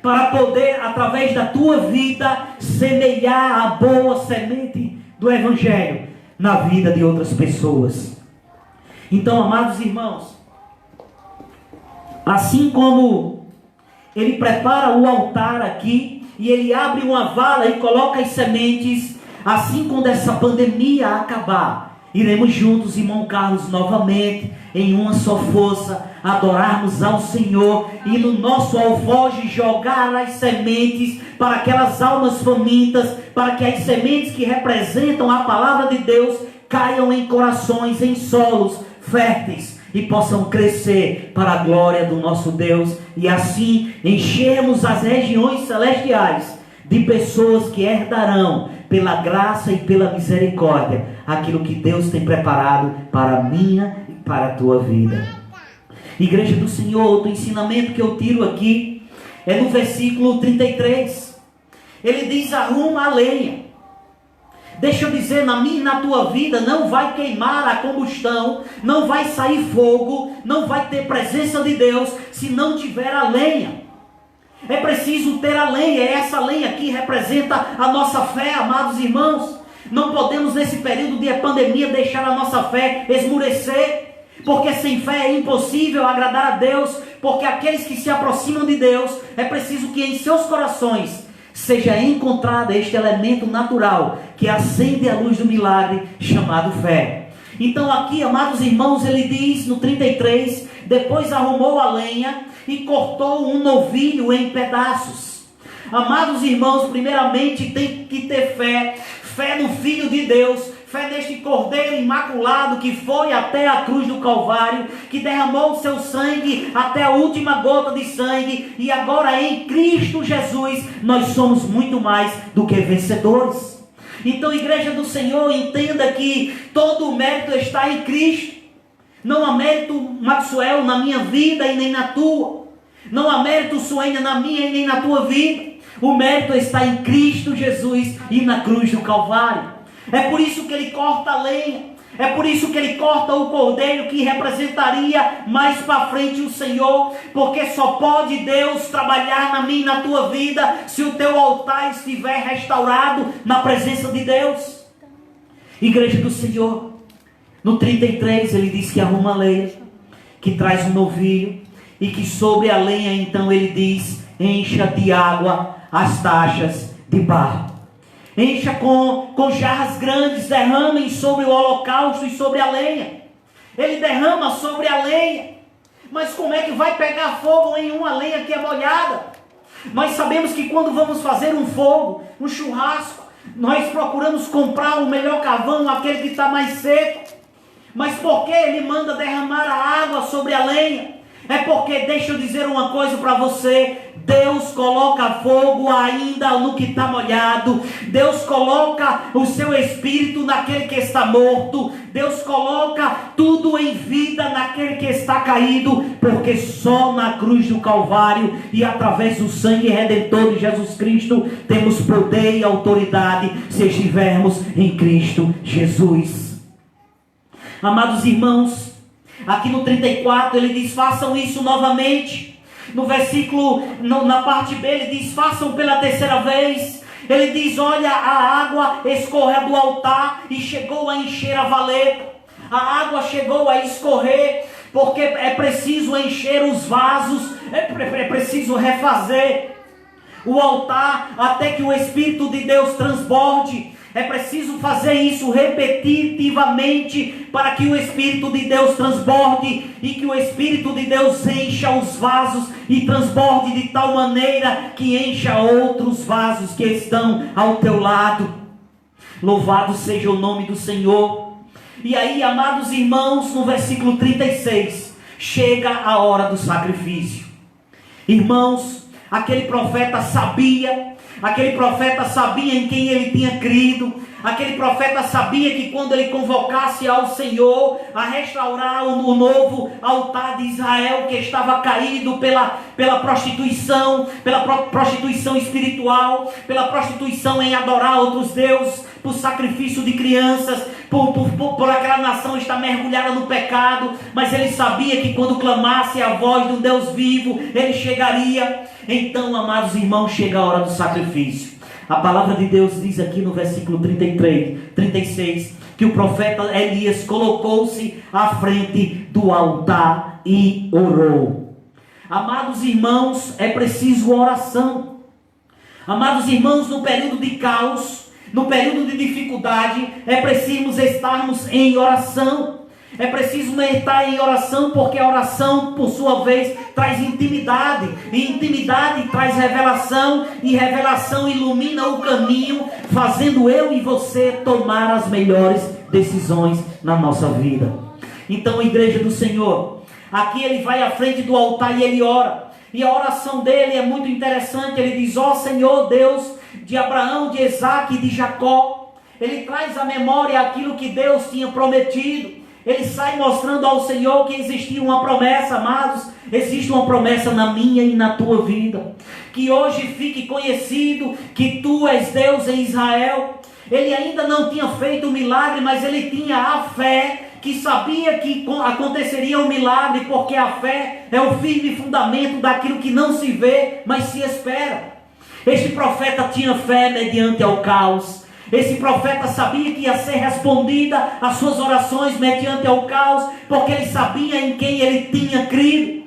para poder, através da tua vida, semear a boa semente do Evangelho na vida de outras pessoas. Então, amados irmãos, assim como ele prepara o altar aqui, e ele abre uma vala e coloca as sementes, assim quando essa pandemia acabar, iremos juntos, irmão Carlos, novamente, em uma só força, adorarmos ao Senhor, e no nosso alforje jogar as sementes, para aquelas almas famintas, para que as sementes que representam a palavra de Deus, caiam em corações, em solos férteis, e possam crescer para a glória do nosso Deus, e assim enchermos as regiões celestiais de pessoas que herdarão pela graça e pela misericórdia aquilo que Deus tem preparado para a minha e para a tua vida. Igreja do Senhor, outro ensinamento que eu tiro aqui é no versículo 33. Ele diz: arruma a lenha. Deixa eu dizer, na minha e na tua vida não vai queimar a combustão, não vai sair fogo, não vai ter presença de Deus se não tiver a lenha. É preciso ter a lenha, essa lenha aqui representa a nossa fé, amados irmãos. Não podemos nesse período de pandemia deixar a nossa fé esmurecer, porque sem fé é impossível agradar a Deus, porque aqueles que se aproximam de Deus, é preciso que em seus corações seja encontrado este elemento natural que acende a luz do milagre chamado fé. Então aqui, amados irmãos, ele diz no 33, depois arrumou a lenha e cortou um novilho em pedaços. Amados irmãos, primeiramente tem que ter fé, fé no Filho de Deus, fé neste Cordeiro imaculado que foi até a cruz do Calvário, que derramou o seu sangue até a última gota de sangue, e agora em Cristo Jesus nós somos muito mais do que vencedores. Então, igreja do Senhor, entenda que todo o mérito está em Cristo. Não há mérito, Maxwell, na minha vida e nem na tua. Não há mérito, Suênia, na minha e nem na tua vida. O mérito está em Cristo Jesus e na cruz do Calvário. É por isso que ele corta a lenha. É por isso que ele corta o cordeiro que representaria mais para frente o Senhor. Porque só pode Deus trabalhar na minha e na tua vida se o teu altar estiver restaurado na presença de Deus. Igreja do Senhor, no 33 ele diz que arruma a lenha, que traz um novilho, e que sobre a lenha então ele diz: encha de água as tachas de barro. Encha com jarras grandes, derramem sobre o holocausto e sobre a lenha. Ele derrama sobre a lenha. Mas como é que vai pegar fogo em uma lenha que é molhada? Nós sabemos que quando vamos fazer um fogo, um churrasco, nós procuramos comprar o melhor carvão, aquele que está mais seco. Mas por que ele manda derramar a água sobre a lenha? É porque, deixa eu dizer uma coisa para você, Deus coloca fogo ainda no que está molhado. Deus coloca o seu espírito naquele que está morto. Deus coloca tudo em vida naquele que está caído. Porque só na cruz do Calvário e através do sangue redentor de Jesus Cristo temos poder e autoridade se estivermos em Cristo Jesus. Amados irmãos, aqui no 34 ele diz: façam isso novamente. No versículo, na parte B, ele diz: façam pela terceira vez. Ele diz: olha, a água escorre do altar e chegou a encher a valeta. A água chegou a escorrer, porque é preciso encher os vasos, é preciso refazer o altar até que o Espírito de Deus transborde. É preciso fazer isso repetitivamente para que o Espírito de Deus transborde e que o Espírito de Deus encha os vasos e transborde de tal maneira que encha outros vasos que estão ao teu lado. Louvado seja o nome do Senhor. E aí, amados irmãos, no versículo 36, chega a hora do sacrifício. Irmãos, aquele profeta sabia em quem ele tinha crido. Aquele profeta sabia que quando ele convocasse ao Senhor a restaurar o novo altar de Israel, que estava caído pela prostituição espiritual, pela prostituição em adorar outros deuses, por sacrifício de crianças, por aquela nação estar mergulhada no pecado, mas ele sabia que quando clamasse a voz do Deus vivo, ele chegaria. Então, amados irmãos, chega a hora do sacrifício. A palavra de Deus diz aqui no versículo 36, que o profeta Elias colocou-se à frente do altar e orou. Amados irmãos, é preciso oração. Amados irmãos, no período de caos, no período de dificuldade, é preciso estarmos em oração. É preciso estar em oração, porque a oração, por sua vez, traz intimidade. E intimidade traz revelação. E revelação ilumina o caminho, fazendo eu e você tomar as melhores decisões na nossa vida. Então, igreja do Senhor, aqui ele vai à frente do altar e ele ora. E a oração dele é muito interessante. Ele diz: ó Senhor Deus de Abraão, de Isaque e de Jacó. Ele traz à memória aquilo que Deus tinha prometido. Ele sai mostrando ao Senhor que existia uma promessa, amados. Existe uma promessa na minha e na tua vida. Que hoje fique conhecido que tu és Deus em Israel. Ele ainda não tinha feito o milagre, mas ele tinha a fé, que sabia que aconteceria um milagre, porque a fé é o firme fundamento daquilo que não se vê, mas se espera. Este profeta tinha fé mediante ao caos. Esse profeta sabia que ia ser respondida as suas orações mediante ao caos, porque ele sabia em quem ele tinha crido.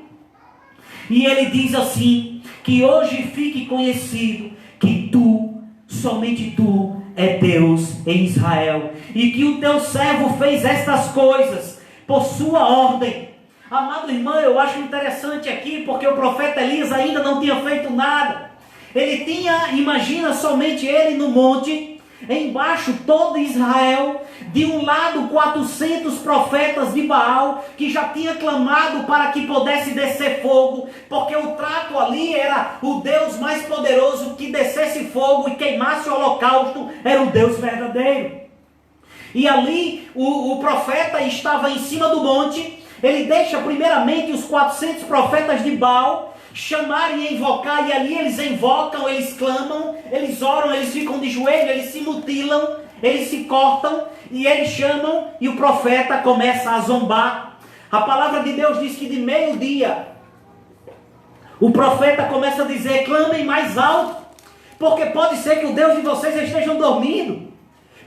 E ele diz assim: que hoje fique conhecido que tu, somente tu, é Deus em Israel, e que o teu servo fez estas coisas por sua ordem. Amado irmão, eu acho interessante aqui, porque o profeta Elias ainda não tinha feito nada. Ele tinha, imagina, somente ele no monte, embaixo todo Israel, de um lado 400 profetas de Baal, que já tinha clamado para que pudesse descer fogo, porque o trato ali era o Deus mais poderoso, que descesse fogo e queimasse o holocausto, era o Deus verdadeiro. E ali o profeta estava em cima do monte. Ele deixa primeiramente os 400 profetas de Baal, chamar e invocar, e ali eles invocam, eles clamam, eles oram, eles ficam de joelho, eles se mutilam, eles se cortam, e eles chamam, e o profeta começa a zombar. A palavra de Deus diz que de meio-dia, o profeta começa a dizer: clamem mais alto, porque pode ser que o Deus de vocês estejam dormindo,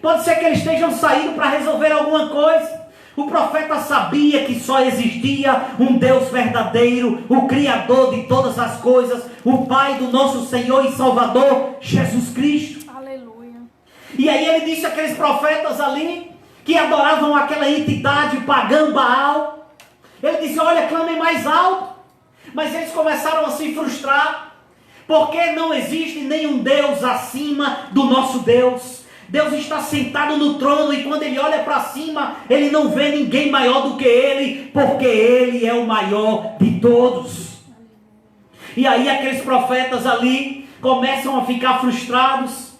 pode ser que eles estejam saindo para resolver alguma coisa. O profeta sabia que só existia um Deus verdadeiro, o Criador de todas as coisas, o Pai do nosso Senhor e Salvador, Jesus Cristo. Aleluia. E aí ele disse àqueles profetas ali, que adoravam aquela entidade pagã Baal, ele disse: olha, clamem mais alto. Mas eles começaram a se frustrar, porque não existe nenhum Deus acima do nosso Deus. Deus está sentado no trono, e quando ele olha para cima, ele não vê ninguém maior do que ele, porque ele é o maior de todos. E aí aqueles profetas ali começam a ficar frustrados,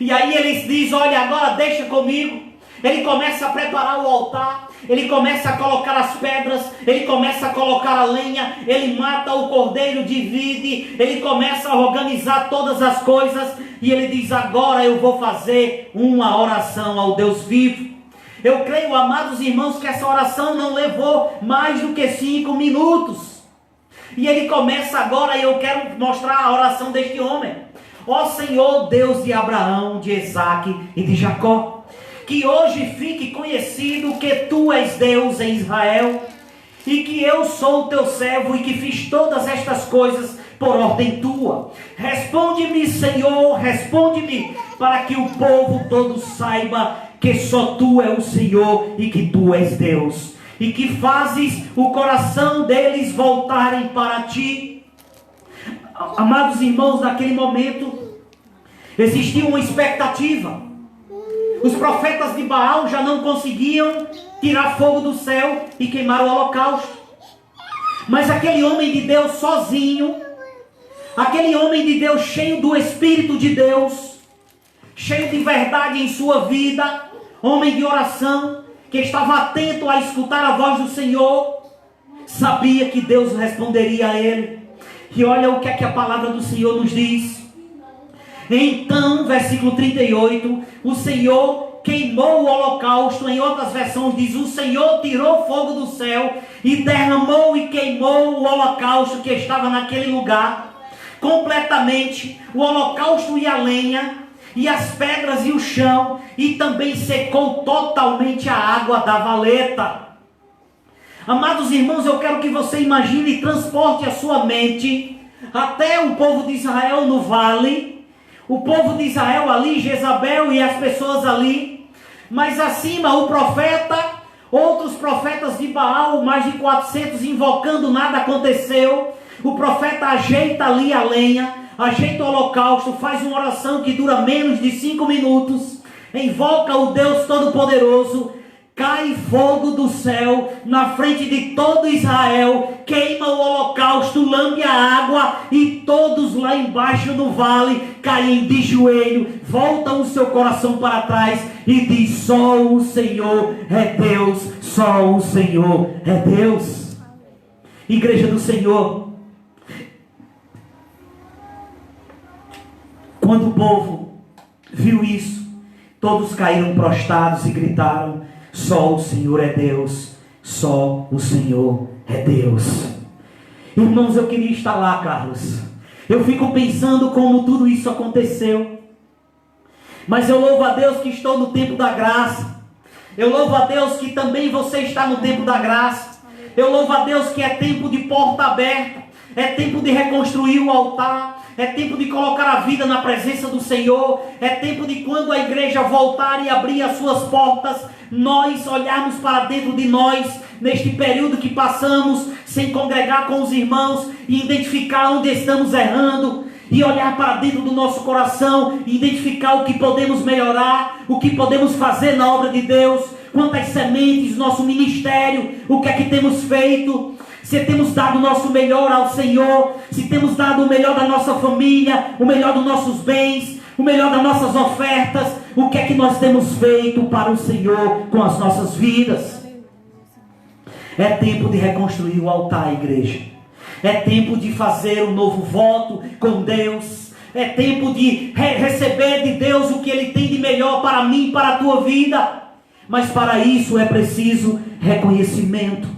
e aí eles dizem: olha, agora deixa comigo. Ele começa a preparar o altar, ele começa a colocar as pedras, ele começa a colocar a lenha, ele mata o cordeiro, divide, ele começa a organizar todas as coisas, e ele diz: agora eu vou fazer uma oração ao Deus vivo. Eu creio, amados irmãos, que essa oração não levou mais do que 5 minutos. E ele começa agora, e eu quero mostrar a oração deste homem. Ó Senhor, Deus de Abraão, de Isaque e de Jacó, que hoje fique conhecido que Tu és Deus em Israel, e que eu sou o Teu servo, e que fiz todas estas coisas por ordem Tua. Responde-me, Senhor, responde-me, para que o povo todo saiba que só Tu é o Senhor, e que Tu és Deus, e que fazes o coração deles voltarem para Ti. Amados irmãos, naquele momento existia uma expectativa. Os profetas de Baal já não conseguiam tirar fogo do céu e queimar o holocausto. Mas aquele homem de Deus sozinho, aquele homem de Deus cheio do Espírito de Deus, cheio de verdade em sua vida, homem de oração, que estava atento a escutar a voz do Senhor, sabia que Deus responderia a ele. E olha o que é que a palavra do Senhor nos diz. Então, versículo 38, o Senhor queimou o holocausto. Em outras versões diz: o Senhor tirou fogo do céu e derramou e queimou o holocausto que estava naquele lugar completamente, o holocausto e a lenha, e as pedras e o chão, e também secou totalmente a água da valeta. Amados irmãos, eu quero que você imagine e transporte a sua mente até o povo de Israel no vale, o povo de Israel ali, Jezabel e as pessoas ali, mas acima o profeta, outros profetas de Baal, mais de 400 invocando, nada aconteceu. O profeta ajeita ali a lenha, ajeita o holocausto, faz uma oração que dura menos de 5 minutos, invoca o Deus Todo-Poderoso, cai fogo do céu na frente de todo Israel, queima o holocausto, lambe a água, e todos lá embaixo no vale caem de joelho, voltam o seu coração para trás e diz: só o Senhor é Deus, só o Senhor é Deus. Igreja do Senhor, quando o povo viu isso, todos caíram prostrados e gritaram: só o Senhor é Deus, só o Senhor é Deus. Irmãos, eu queria estar lá, Carlos. Eu fico pensando como tudo isso aconteceu. Mas eu louvo a Deus que estou no tempo da graça. Eu louvo a Deus que também você está no tempo da graça. Eu louvo a Deus que é tempo de porta aberta. É tempo de reconstruir o altar. É tempo de colocar a vida na presença do Senhor. É tempo de, quando a igreja voltar e abrir as suas portas, nós olharmos para dentro de nós, neste período que passamos sem congregar com os irmãos, e identificar onde estamos errando, e olhar para dentro do nosso coração, e identificar o que podemos melhorar, o que podemos fazer na obra de Deus, quantas sementes, nosso ministério, o que é que temos feito, se temos dado o nosso melhor ao Senhor, se temos dado o melhor da nossa família, o melhor dos nossos bens, o melhor das nossas ofertas, o que é que nós temos feito para o Senhor com as nossas vidas. É tempo de reconstruir o altar, igreja. É tempo de fazer um novo voto com Deus. É tempo de receber de Deus o que Ele tem de melhor para mim e para a tua vida. Mas para isso é preciso reconhecimento.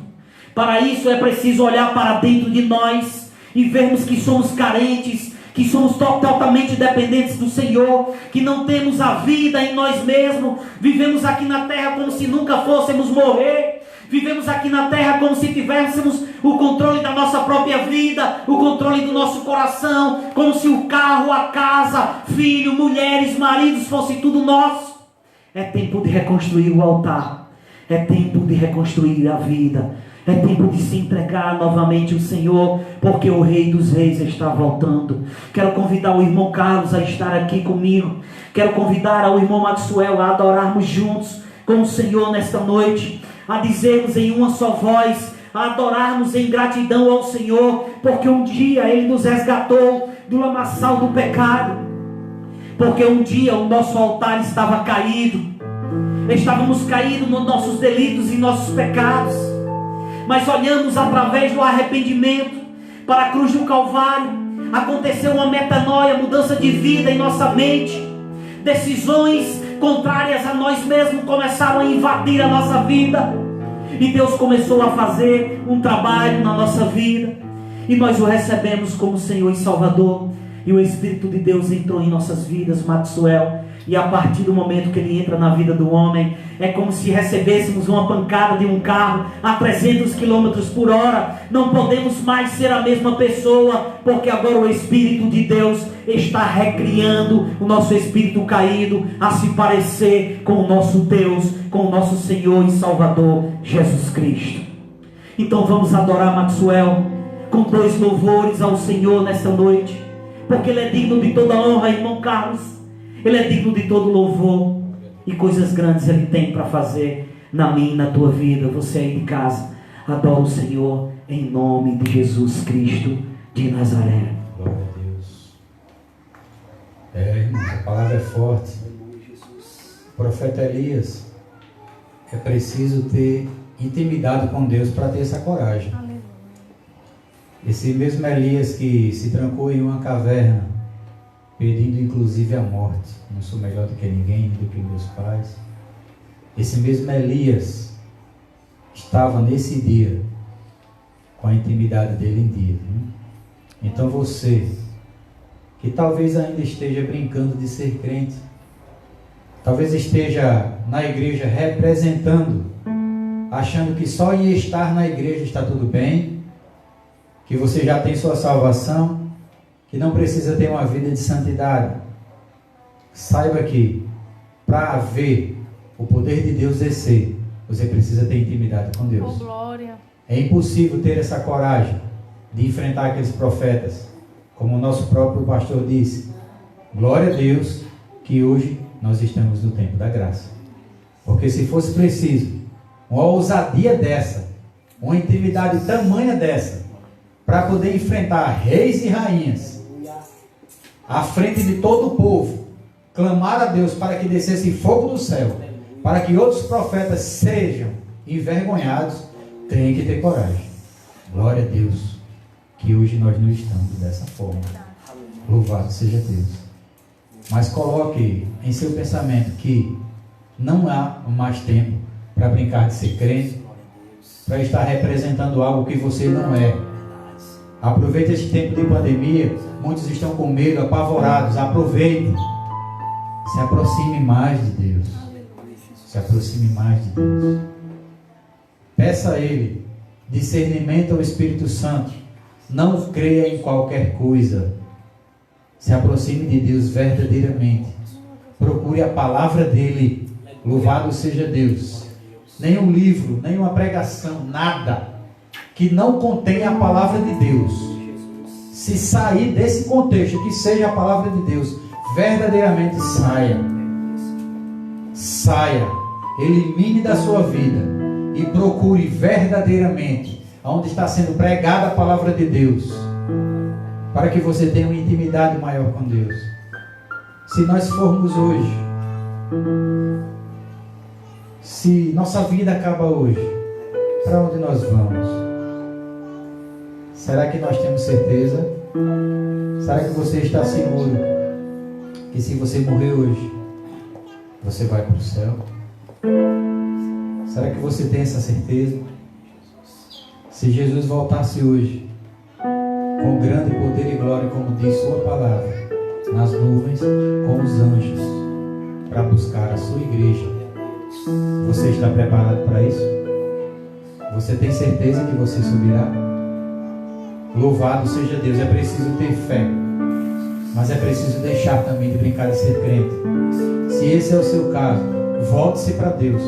Para isso é preciso olhar para dentro de nós e vermos que somos carentes, que somos totalmente dependentes do Senhor, que não temos a vida em nós mesmos. Vivemos aqui na terra como se nunca fôssemos morrer. Vivemos aqui na terra como se tivéssemos o controle da nossa própria vida, o controle do nosso coração, como se o carro, a casa, filho, mulheres, maridos fosse tudo nosso. É tempo de reconstruir o altar. É tempo de reconstruir a vida. É tempo de se entregar novamente ao Senhor, porque o Rei dos Reis está voltando. Quero convidar o irmão Carlos a estar aqui comigo. Quero convidar o irmão Maxwell a adorarmos juntos com o Senhor nesta noite, a dizermos em uma só voz, a adorarmos em gratidão ao Senhor, porque um dia Ele nos resgatou do lamaçal do pecado, porque um dia o nosso altar estava caído, estávamos caídos nos nossos delitos e nossos pecados, mas olhamos através do arrependimento para a cruz do Calvário. Aconteceu uma metanoia, mudança de vida em nossa mente. Decisões contrárias a nós mesmos começaram a invadir a nossa vida, e Deus começou a fazer um trabalho na nossa vida, e nós o recebemos como Senhor e Salvador, e o Espírito de Deus entrou em nossas vidas, Maxwell. E a partir do momento que ele entra na vida do homem, é como se recebêssemos uma pancada de um carro a 300 km por hora. Não podemos mais ser a mesma pessoa, porque agora o Espírito de Deus está recriando o nosso espírito caído a se parecer com o nosso Deus, com o nosso Senhor e Salvador Jesus Cristo. Então vamos adorar Maxwell com 2 louvores ao Senhor nesta noite, porque Ele é digno de toda honra, irmão Carlos. Ele é digno de todo louvor, e coisas grandes Ele tem para fazer na minha e na tua vida. Você aí de casa, adora o Senhor em nome de Jesus Cristo de Nazaré. Glória a Deus. Irmãos, a palavra é forte. O profeta Elias, é preciso ter intimidade com Deus para ter essa coragem. Esse mesmo Elias que se trancou em uma caverna, pedindo inclusive a morte. Não sou melhor do que ninguém, do que meus pais. Esse mesmo Elias estava nesse dia com a intimidade dele em dia. Então você, que talvez ainda esteja brincando de ser crente, talvez esteja na igreja representando, achando que só em estar na igreja está tudo bem, que você já tem sua salvação, que não precisa ter uma vida de santidade. Saiba que para ver o poder de Deus descer, você precisa ter intimidade com Deus. Oh, glória. É impossível ter essa coragem de enfrentar aqueles profetas, como o nosso próprio pastor disse. Glória a Deus que hoje nós estamos no tempo da graça. Porque se fosse preciso uma ousadia dessa, uma intimidade tamanha dessa, para poder enfrentar reis e rainhas à frente de todo o povo, clamar a Deus para que descesse fogo do céu, para que outros profetas sejam envergonhados, tem que ter coragem. Glória a Deus que hoje nós não estamos dessa forma. Louvado seja Deus. Mas coloque em seu pensamento que não há mais tempo para brincar de ser crente, para estar representando algo que você não é. Aproveite este tempo de pandemia. Muitos estão com medo, apavorados. Aproveite. Se aproxime mais de Deus. Se aproxime mais de Deus. Peça a Ele discernimento ao Espírito Santo. Não creia em qualquer coisa. Se aproxime de Deus verdadeiramente. Procure a palavra dEle. Louvado seja Deus. Nenhum livro, nenhuma pregação, nada que não contenha a palavra de Deus, se sair desse contexto, que seja a palavra de Deus, verdadeiramente saia, elimine da sua vida e procure verdadeiramente onde está sendo pregada a palavra de Deus, para que você tenha uma intimidade maior com Deus. Se nós formos hoje, se nossa vida acaba hoje, para onde nós vamos? Será que nós temos certeza? Será que você está seguro que se você morrer hoje, você vai para o céu? Será que você tem essa certeza? Se Jesus voltasse hoje, com grande poder e glória, como diz sua palavra, nas nuvens, com os anjos, para buscar a sua igreja, você está preparado para isso? Você tem certeza que você subirá? Louvado seja Deus. É preciso ter fé, mas é preciso deixar também de brincar de ser crente. Se esse é o seu caso, volte-se para Deus,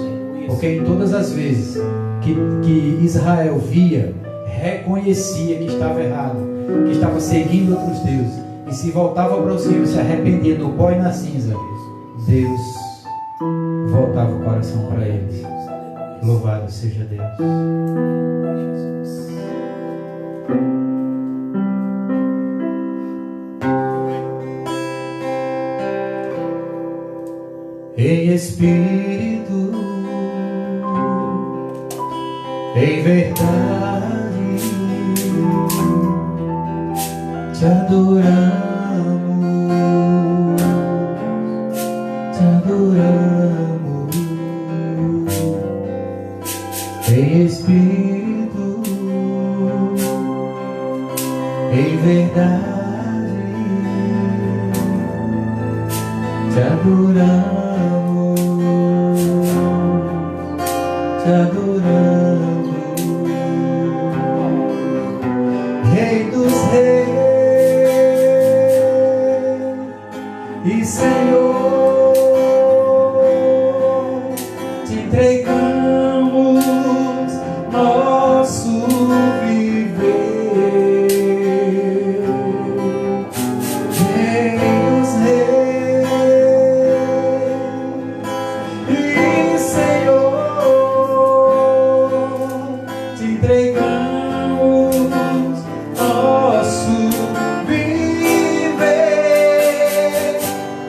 porque em todas as vezes que Israel via, reconhecia que estava errado, que estava seguindo outros deuses, e se voltava para o Senhor, se arrependia do pó e na cinza, Deus voltava o coração para eles. Louvado seja Deus. Em espírito, em verdade, te adoramos, te adoramos. Em espírito, em verdade, te adoramos. Te adoramos, Rei dos Reis e Senhor, te entregamos nosso viver. Rei dos Reis e Senhor, entregamos nosso viver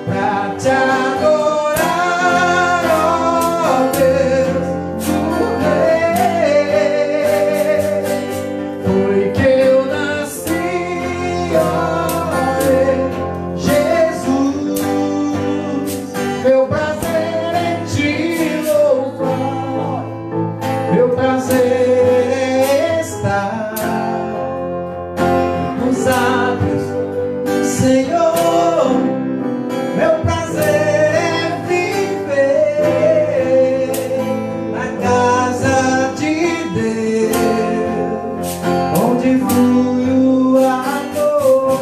pra te adorar, ó Deus do Rei. Foi que eu nasci, ó Jesus, meu prazer em te louvar, meu prazer nos átrios, Senhor, meu prazer é viver na casa de Deus, onde flui o amor.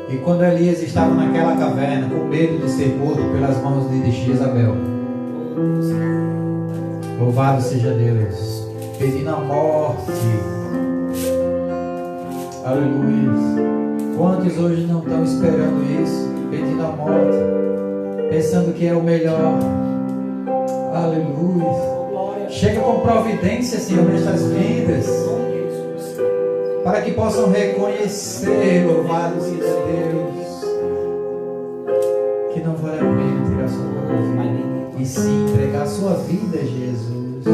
E quando Elias estava naquela caverna, com medo de ser morto pelas mãos de Jezabel, louvado seja Deus, pedindo a morte, aleluia. Quantos hoje não estão esperando isso, pedindo a morte, pensando que é o melhor, aleluia. Chega com providência, Senhor, nestas vidas, para que possam reconhecer, louvado seja Deus, que não vale a pena tirar sua vida, e sim entregar sua vida a Jesus.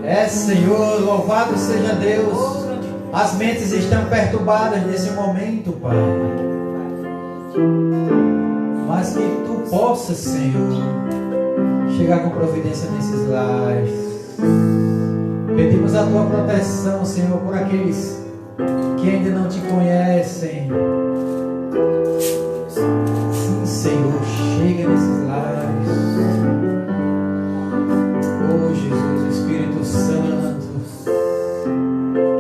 É, Senhor, louvado seja Deus. As mentes estão perturbadas nesse momento, Pai, mas que Tu possas, Senhor, chegar com providência nesses lares. Pedimos a Tua proteção, Senhor, por aqueles que ainda não Te conhecem. Sim, Senhor, chega nesses lares. Oh, Jesus, Espírito Santo,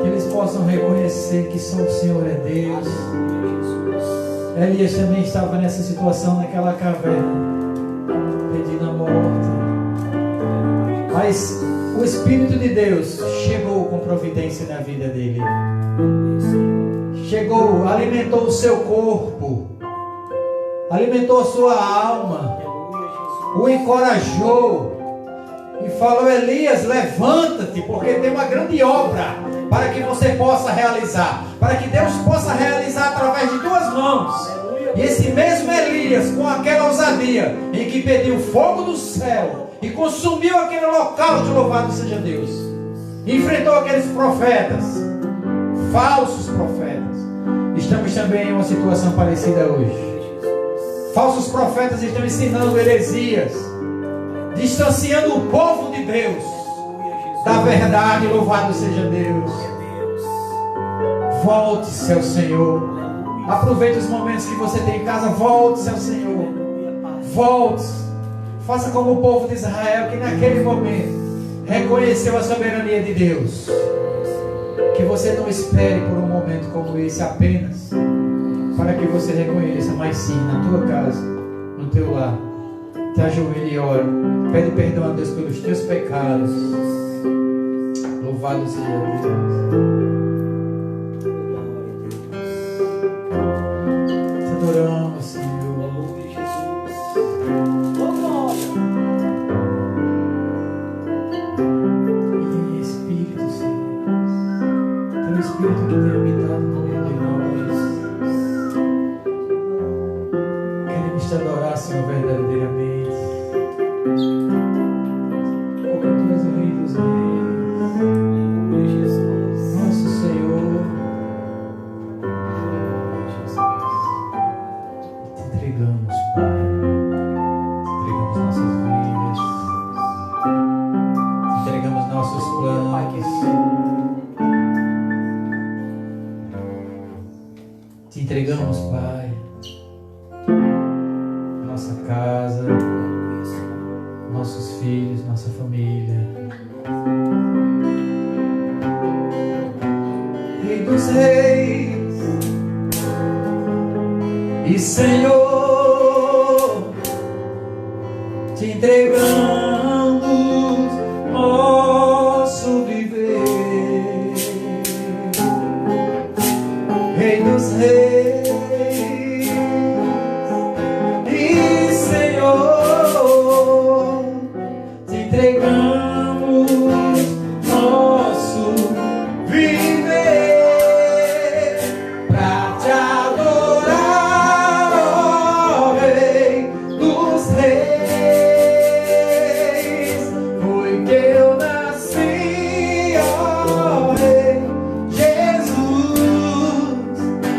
que eles possam reconhecer que só o Senhor é Deus. Elias também estava nessa situação, naquela caverna, pedindo a morte, mas o Espírito de Deus chegou com providência na vida dele. Chegou, alimentou o seu corpo, alimentou a sua alma, o encorajou e falou: Elias, levanta-te, porque tem uma grande obra para que você possa realizar, para que Deus possa realizar através de tuas mãos. E esse mesmo Elias, com aquela ousadia, em que pediu fogo do céu e consumiu aquele local de louvado seja Deus, enfrentou aqueles profetas, falsos profetas. Estamos também em uma situação parecida hoje. Falsos profetas estão ensinando heresias, distanciando o povo de Deus da verdade. Louvado seja Deus. Volte-se ao Senhor. Aproveite os momentos que você tem em casa. Volte-se ao Senhor. Volte-se. Faça como o povo de Israel, que naquele momento reconheceu a soberania de Deus. Que você não espere por um momento como esse apenas para que você reconheça, mas sim na tua casa, no teu lar. Te ajoelhe e ora. Pede perdão a Deus pelos teus pecados. Louvado seja Deus. Te adoramos, Senhor. E Espírito, Senhor. Teu Espírito que tem habitado no meio de nós. Queremos te adorar, Senhor, verdadeiramente. Porque tu és o Rei dos Reis. Nosso Senhor. Te entregamos, Pai. Te entregamos nossas vidas. Te entregamos nossos planos. Te entregamos, Pai, nossa casa, nossos filhos, nossa família. Rei dos Reis e Senhor, te entregamos nosso viver. Rei dos Reis e Senhor, te entregamos nosso viver pra te adorar, ó Rei dos Reis. Foi que eu nasci, ó Rei Jesus.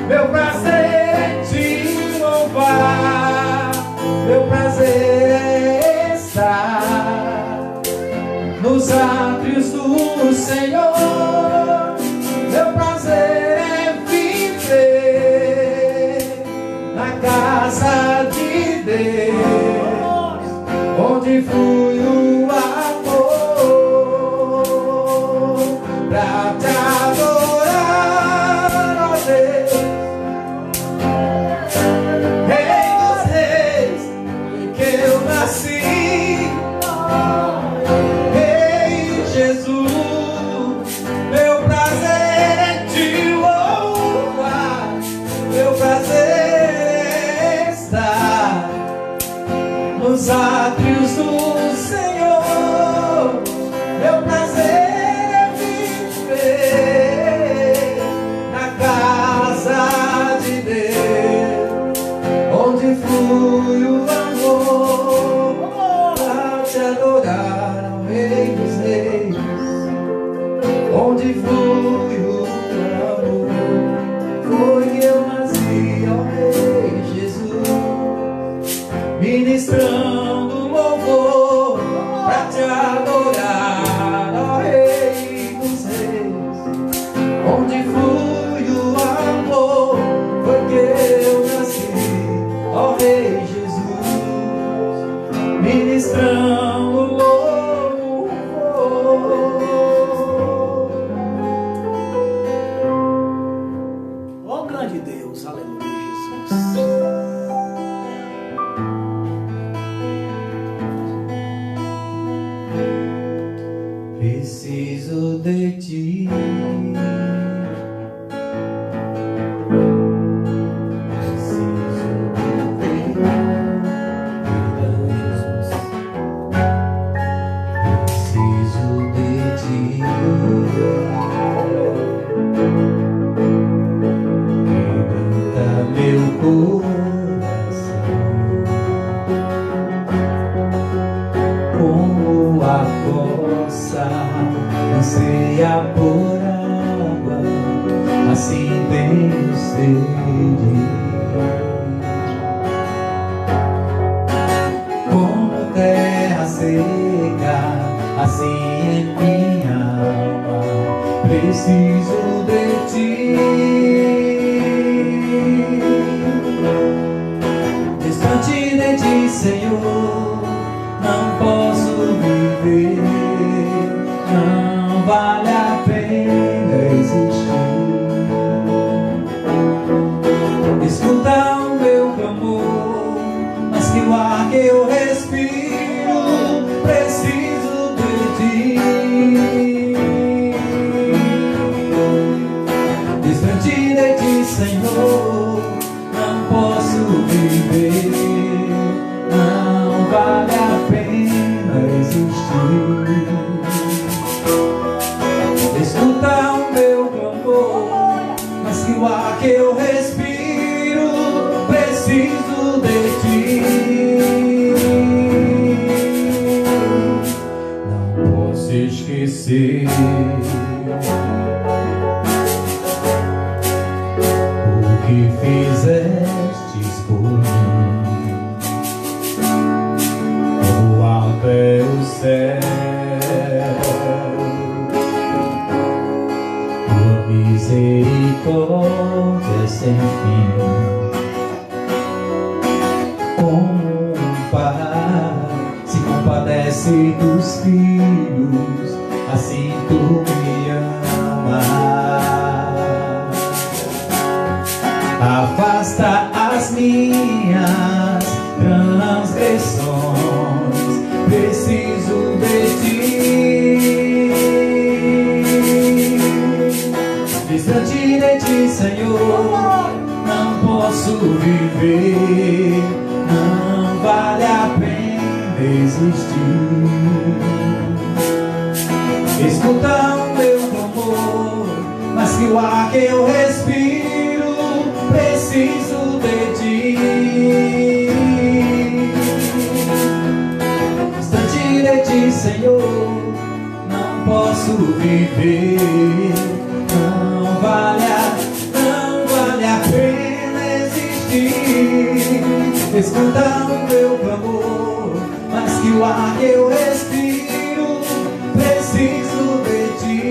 Meu prazer é te louvar, meu prazer é estar nos átrios do Senhor. Meu prazer é viver na casa de Deus, onde flui o amor, pra te adorar, ó Deus. Rei dos Reis, que eu nasci. Rei Jesus, meu prazer é te louvar, meu prazer é estar nos átrios do Senhor. Meu prazer é viver na casa de Deus, onde flui o amor, pra te adorar, ó Rei dos Reis, onde flui o amor. Foi que eu nasci, ó Rei Jesus, ministrando louvor pra te adorar, ó Rei dos Reis, onde flui o amor. Foi que eu nasci, ó Rei Jesus, ministrando louvor. Ó grande Deus, aleluia, Jesus. Preciso de ti, sede. Como terra seca, assim em minha alma, preciso de ti. Distante de ti, Senhor, não posso viver, não vale a pena existir. Escuta o meu clamor, mas que o ar que eu respiro, preciso de ti. Distante de ti, Senhor, não posso viver, não vale a pena existir. Escuta o meu clamor, mas que o ar que eu respiro, preciso de ti. Não posso esquecer o que fizestes por mim. O alto é o céu, tua misericórdia sem fim. Como um pai se compadece dos filhos, assim tu me amas. Afasta as minhas transgressões, preciso de ti. Distante de ti, Senhor, não posso viver, não vale a pena existir. Escuta o meu clamor, mas que o ar que eu respiro, preciso de ti. Distante de ti, Senhor, não posso viver, não vale a pena existir. Escuta o meu clamor, mas que o ar que eu respiro, preciso de ti.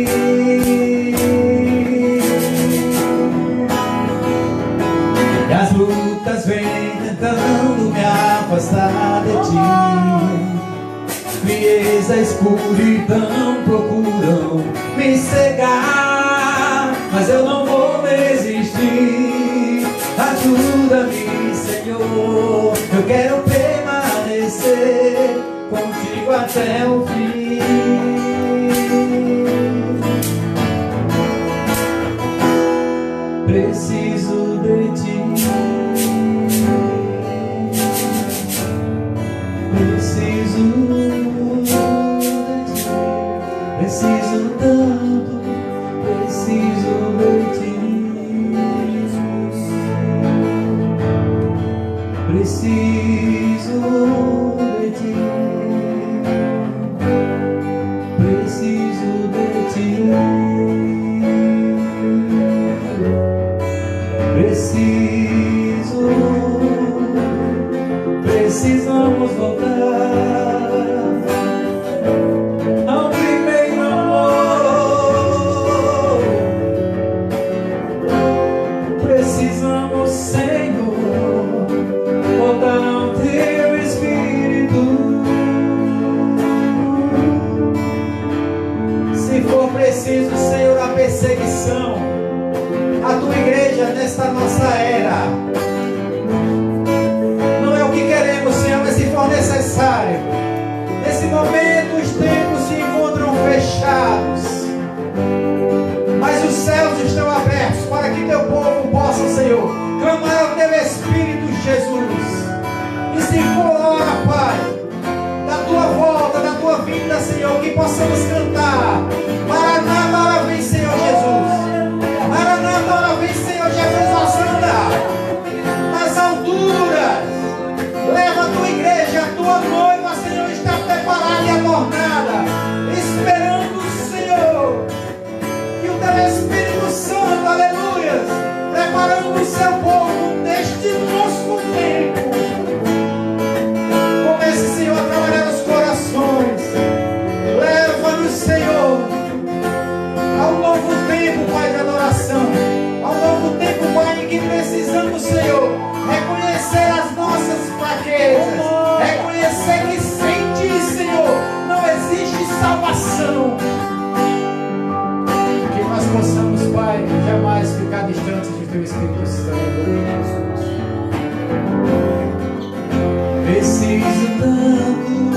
E as lutas vêm tentando me afastar de ti. Frieza, escuridão procuram me cegar, mas eu não vou desistir. Ajuda-me, Senhor, eu quero permanecer contigo até o fim. Preciso de ti, preciso de ti, preciso tanto, preciso de ti. Preciso de ti, preciso de ti, precisamos voltar ao primeiro amor. Precisamos, Senhor, voltar ao teu Espírito. Se for preciso, Senhor, a perseguição à tua igreja nesta nossa era, não é o que queremos, Senhor, mas se for necessário. Nesse momento os templos se encontram fechados, mas os céus estão abertos para que teu povo possa, Senhor, clamar ao teu Espírito, Jesus. E se for hora, Pai, da tua volta, da tua vinda, Senhor, que possamos cantar: Maranata, hora vem, Senhor Jesus. Maranata, hora vem, Senhor Jesus, Osana. Nas alturas, leva a tua igreja, a tua noiva, Senhor, está preparada e adornada, esperando, Senhor, que o teu Espírito Santo, aleluia, preparando cada instante de teu Espírito Santo. Preciso tanto,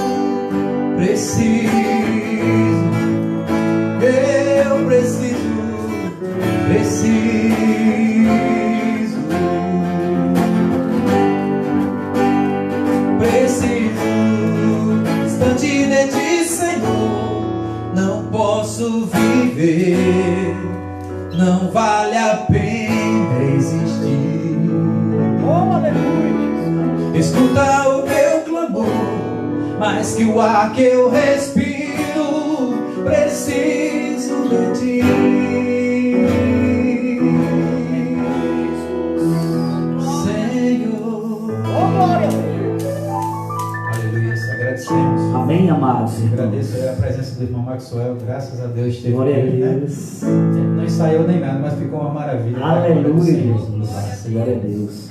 preciso, eu preciso distante de ti, Senhor, não posso viver, não vale a pena existir. Oh, aleluia. Escuta o meu clamor, mais que o ar que eu respiro, preciso de ti. Senhor. Oh, glória. Aleluia, agradecemos. Amém, amados irmãos. Agradeço a presença do irmão Maxwell, graças a Deus esteve Glória a aqui, né? Deus. Não ensaiou nem nada, mas ficou uma maravilha. Aleluia, Jesus. Glória a Deus.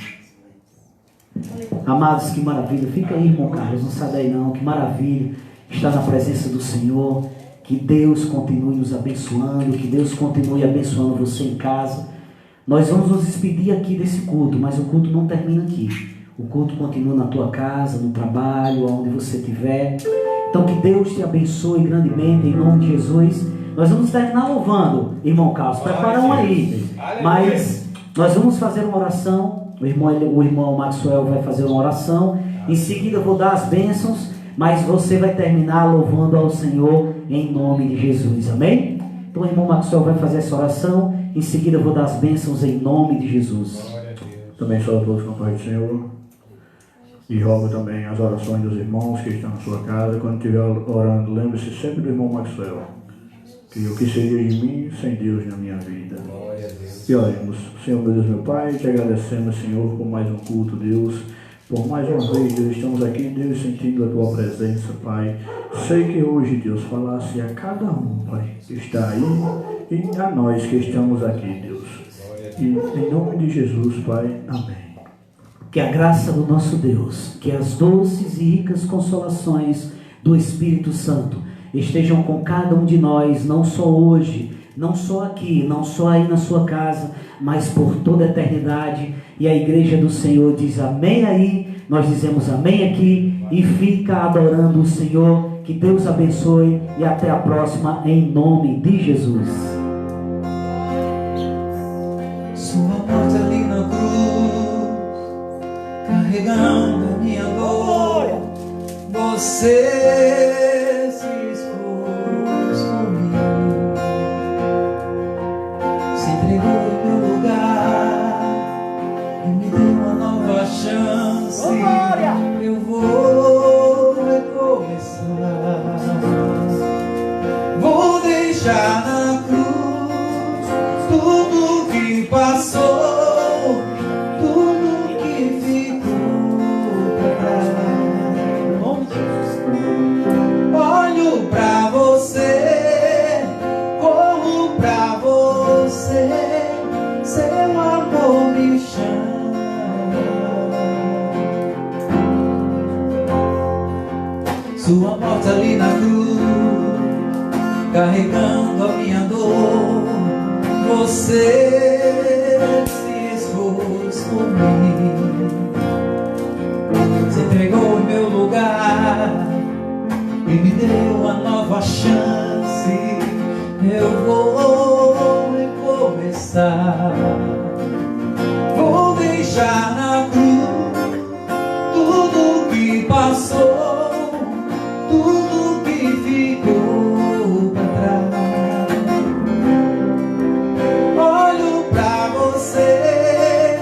Amados, que maravilha. Fica aí, irmão Carlos, não sai daí não. Que maravilha estar na presença do Senhor. Que Deus continue nos abençoando. Que Deus continue abençoando você em casa. Nós vamos nos despedir aqui desse culto, mas o culto não termina aqui. O culto continua na tua casa, no trabalho, onde você estiver. Então que Deus te abençoe grandemente, em nome de Jesus. Nós vamos terminar louvando, irmão Carlos. Prepara um aí. Mas nós vamos fazer uma oração. O irmão Maxwell vai fazer uma oração. Em seguida eu vou dar as bênçãos. Mas você vai terminar louvando ao Senhor em nome de Jesus. Amém? Então o irmão Maxwell vai fazer essa oração. Em seguida eu vou dar as bênçãos em nome de Jesus. Também saúdo a todos com a paz do Senhor. E rogo também as orações dos irmãos que estão na sua casa. Quando estiver orando, lembre-se sempre do irmão Maxwell. Que o que seria de mim sem Deus na minha vida. E oremos. Senhor, meu Deus, meu Pai, te agradecemos, Senhor, por mais um culto, Deus. Por mais uma vez, Deus, estamos aqui, Deus, sentindo a Tua presença, Pai. Sei que hoje, Deus, falasse a cada um, Pai, que está aí, e a nós que estamos aqui, Deus. E em nome de Jesus, Pai, amém. Que a graça do nosso Deus, que as doces e ricas consolações do Espírito Santo estejam com cada um de nós, não só hoje, não só aqui, não só aí na sua casa, mas por toda a eternidade. E a igreja do Senhor diz amém aí, nós dizemos amém aqui e fica adorando o Senhor. Que Deus abençoe e até a próxima em nome de Jesus. Sua morte ali na cruz, carregando a minha dor, você se expôs por mim, se entregou em meu lugar e me deu uma nova chance. Eu vou recomeçar, vou deixar na cruz tudo que passou, tudo que ficou pra trás. Olho pra você, corro pra você, seu amor me chama. Sua morte ali na cruz, carregando a minha dor, você se expôs por mim, se entregou em meu lugar e me deu uma nova chance. Eu vou recomeçar, vou deixar na cruz tudo que passou, tudo que ficou pra trás. Olho pra você,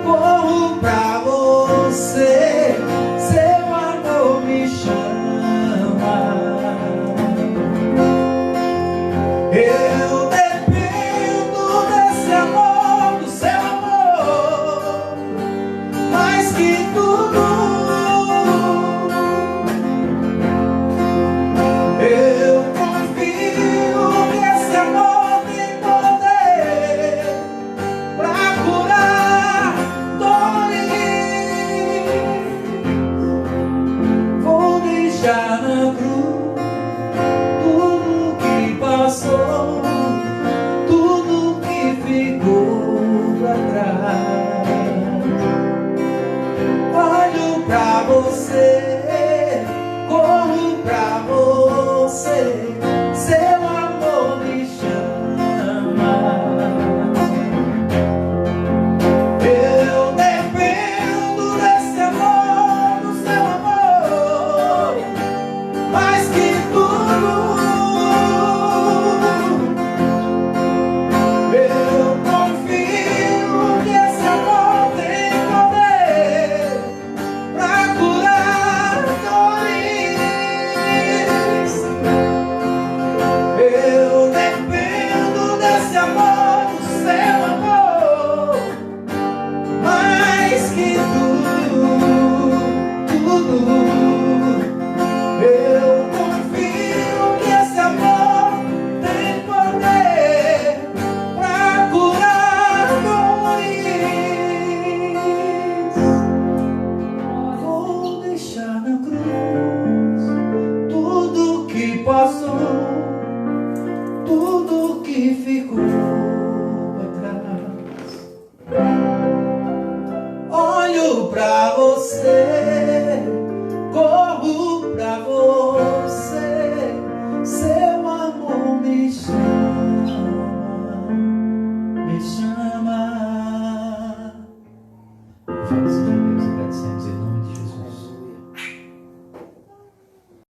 corro pra você, seu amor me chama. Eu dependo desse amor, do seu amor, mais que tudo. você.